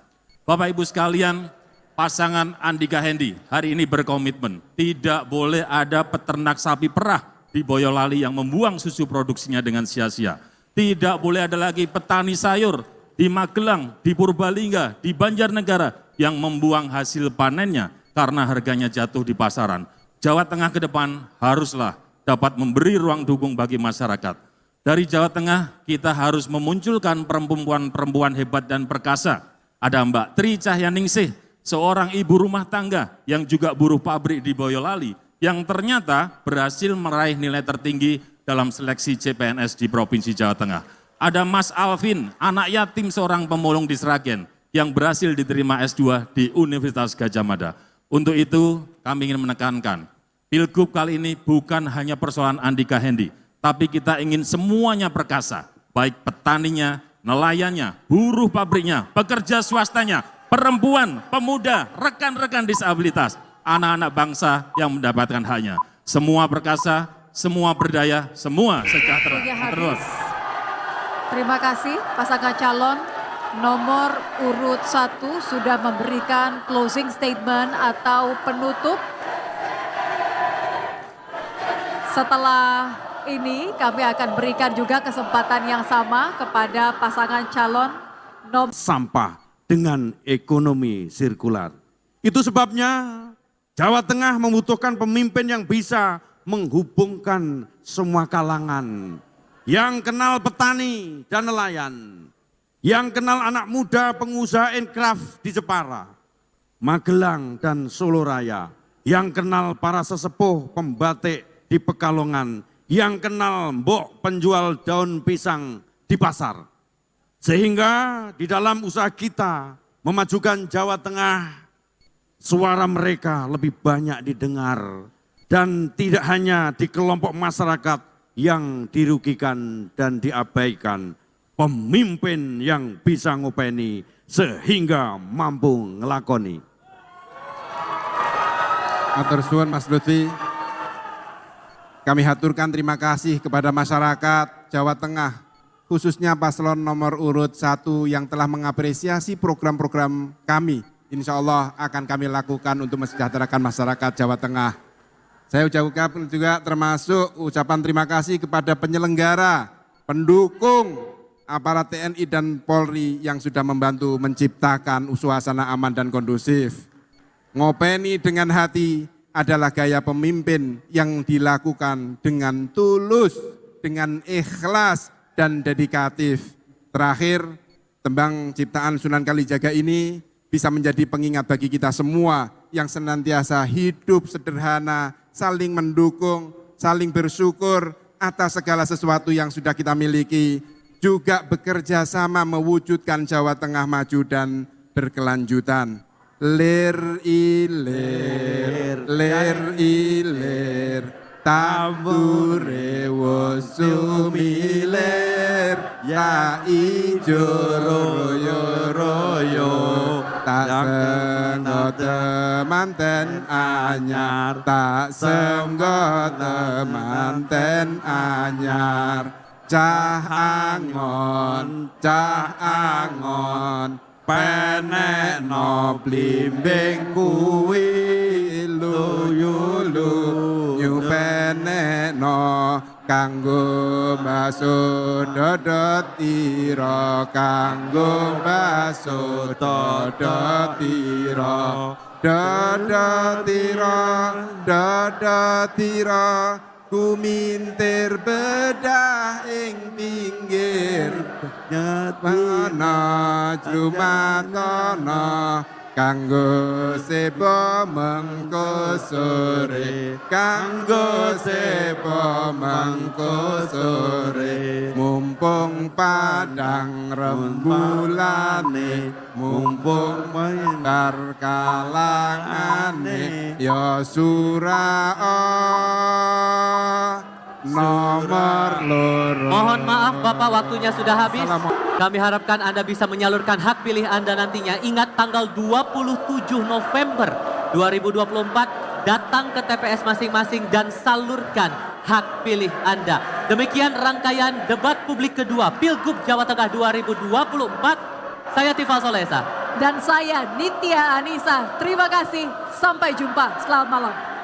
Bapak Ibu sekalian, pasangan Andika Hendy hari ini berkomitmen tidak boleh ada peternak sapi perah di Boyolali yang membuang susu produksinya dengan sia-sia. Tidak boleh ada lagi petani sayur di Magelang, di Purbalingga, di Banjarnegara yang membuang hasil panennya karena harganya jatuh di pasaran. Jawa Tengah ke depan haruslah dapat memberi ruang dukung bagi masyarakat. Dari Jawa Tengah kita harus memunculkan perempuan-perempuan hebat dan perkasa. Ada Mbak Tri Cahyaningsih, seorang ibu rumah tangga yang juga buruh pabrik di Boyolali, yang ternyata berhasil meraih nilai tertinggi dalam seleksi CPNS di Provinsi Jawa Tengah. Ada Mas Alvin, anak yatim seorang pemulung di Sragen, yang berhasil diterima S2 di Universitas Gadjah Mada. Untuk itu kami ingin menekankan, Pilgub kali ini bukan hanya persoalan Andika Hendy, tapi kita ingin semuanya perkasa, baik petaninya, nelayannya, buruh pabriknya, pekerja swastanya, perempuan, pemuda, rekan-rekan disabilitas, anak-anak bangsa yang mendapatkan haknya. Semua perkasa, semua berdaya, semua sejahtera. Terus. Terima kasih pasangan calon nomor urut 1 sudah memberikan closing statement atau penutup. Setelah ini kami akan berikan juga kesempatan yang sama kepada pasangan calon nomor sampah dengan ekonomi sirkular. Itu sebabnya Jawa Tengah membutuhkan pemimpin yang bisa menghubungkan semua kalangan. Yang kenal petani dan nelayan. Yang kenal anak muda pengusaha inkraf di Jepara, Magelang dan Solo Raya. Yang kenal para sesepuh pembatik di Pekalongan. Yang kenal mbok penjual daun pisang di pasar. Sehingga di dalam usaha kita memajukan Jawa Tengah, suara mereka lebih banyak didengar. Dan tidak hanya di kelompok masyarakat yang dirugikan dan diabaikan. Pemimpin yang bisa ngopeni sehingga mampu ngelakoni. Matur suwun Mas Lutfi. Kami haturkan terima kasih kepada masyarakat Jawa Tengah khususnya paslon nomor urut 1 yang telah mengapresiasi program-program kami. Insya Allah akan kami lakukan untuk mensejahterakan masyarakat Jawa Tengah. Saya ucapkan juga termasuk ucapan terima kasih kepada penyelenggara, pendukung aparat TNI dan Polri yang sudah membantu menciptakan suasana aman dan kondusif. Ngopeni dengan hati adalah gaya pemimpin yang dilakukan dengan tulus, dengan ikhlas dan dedikatif. Terakhir, tembang ciptaan Sunan Kalijaga ini bisa menjadi pengingat bagi kita semua yang senantiasa hidup sederhana, saling mendukung, saling bersyukur atas segala sesuatu yang sudah kita miliki, juga bekerja sama mewujudkan Jawa Tengah maju dan berkelanjutan. Lir ilir, tambure wosumilir, ya ijo royo, tak senggo temanten anyar, tak senggo temanten anyar, cah angon, penek no blimbing kuwi luyulu, nyupenek no kanggo baso dodot tira, kanggo baso dodot tira, dodot tira, kumintir bedah ing pinggir, nyetana jumatono, kanggo sebo mengko sore, kanggo sebo mengko sore, mumpung padang rembulane, mumpung tar kalangane, ya surao nomor loro. Mohon maaf Bapak, waktunya sudah habis. Kami harapkan Anda bisa menyalurkan hak pilih Anda nantinya. Ingat tanggal 27 November 2024 datang ke TPS masing-masing dan salurkan hak pilih Anda. Demikian rangkaian debat publik kedua Pilgub Jawa Tengah 2024. Saya Tifal Solesa. Dan saya Nitya Anissa. Terima kasih. Sampai jumpa. Selamat malam.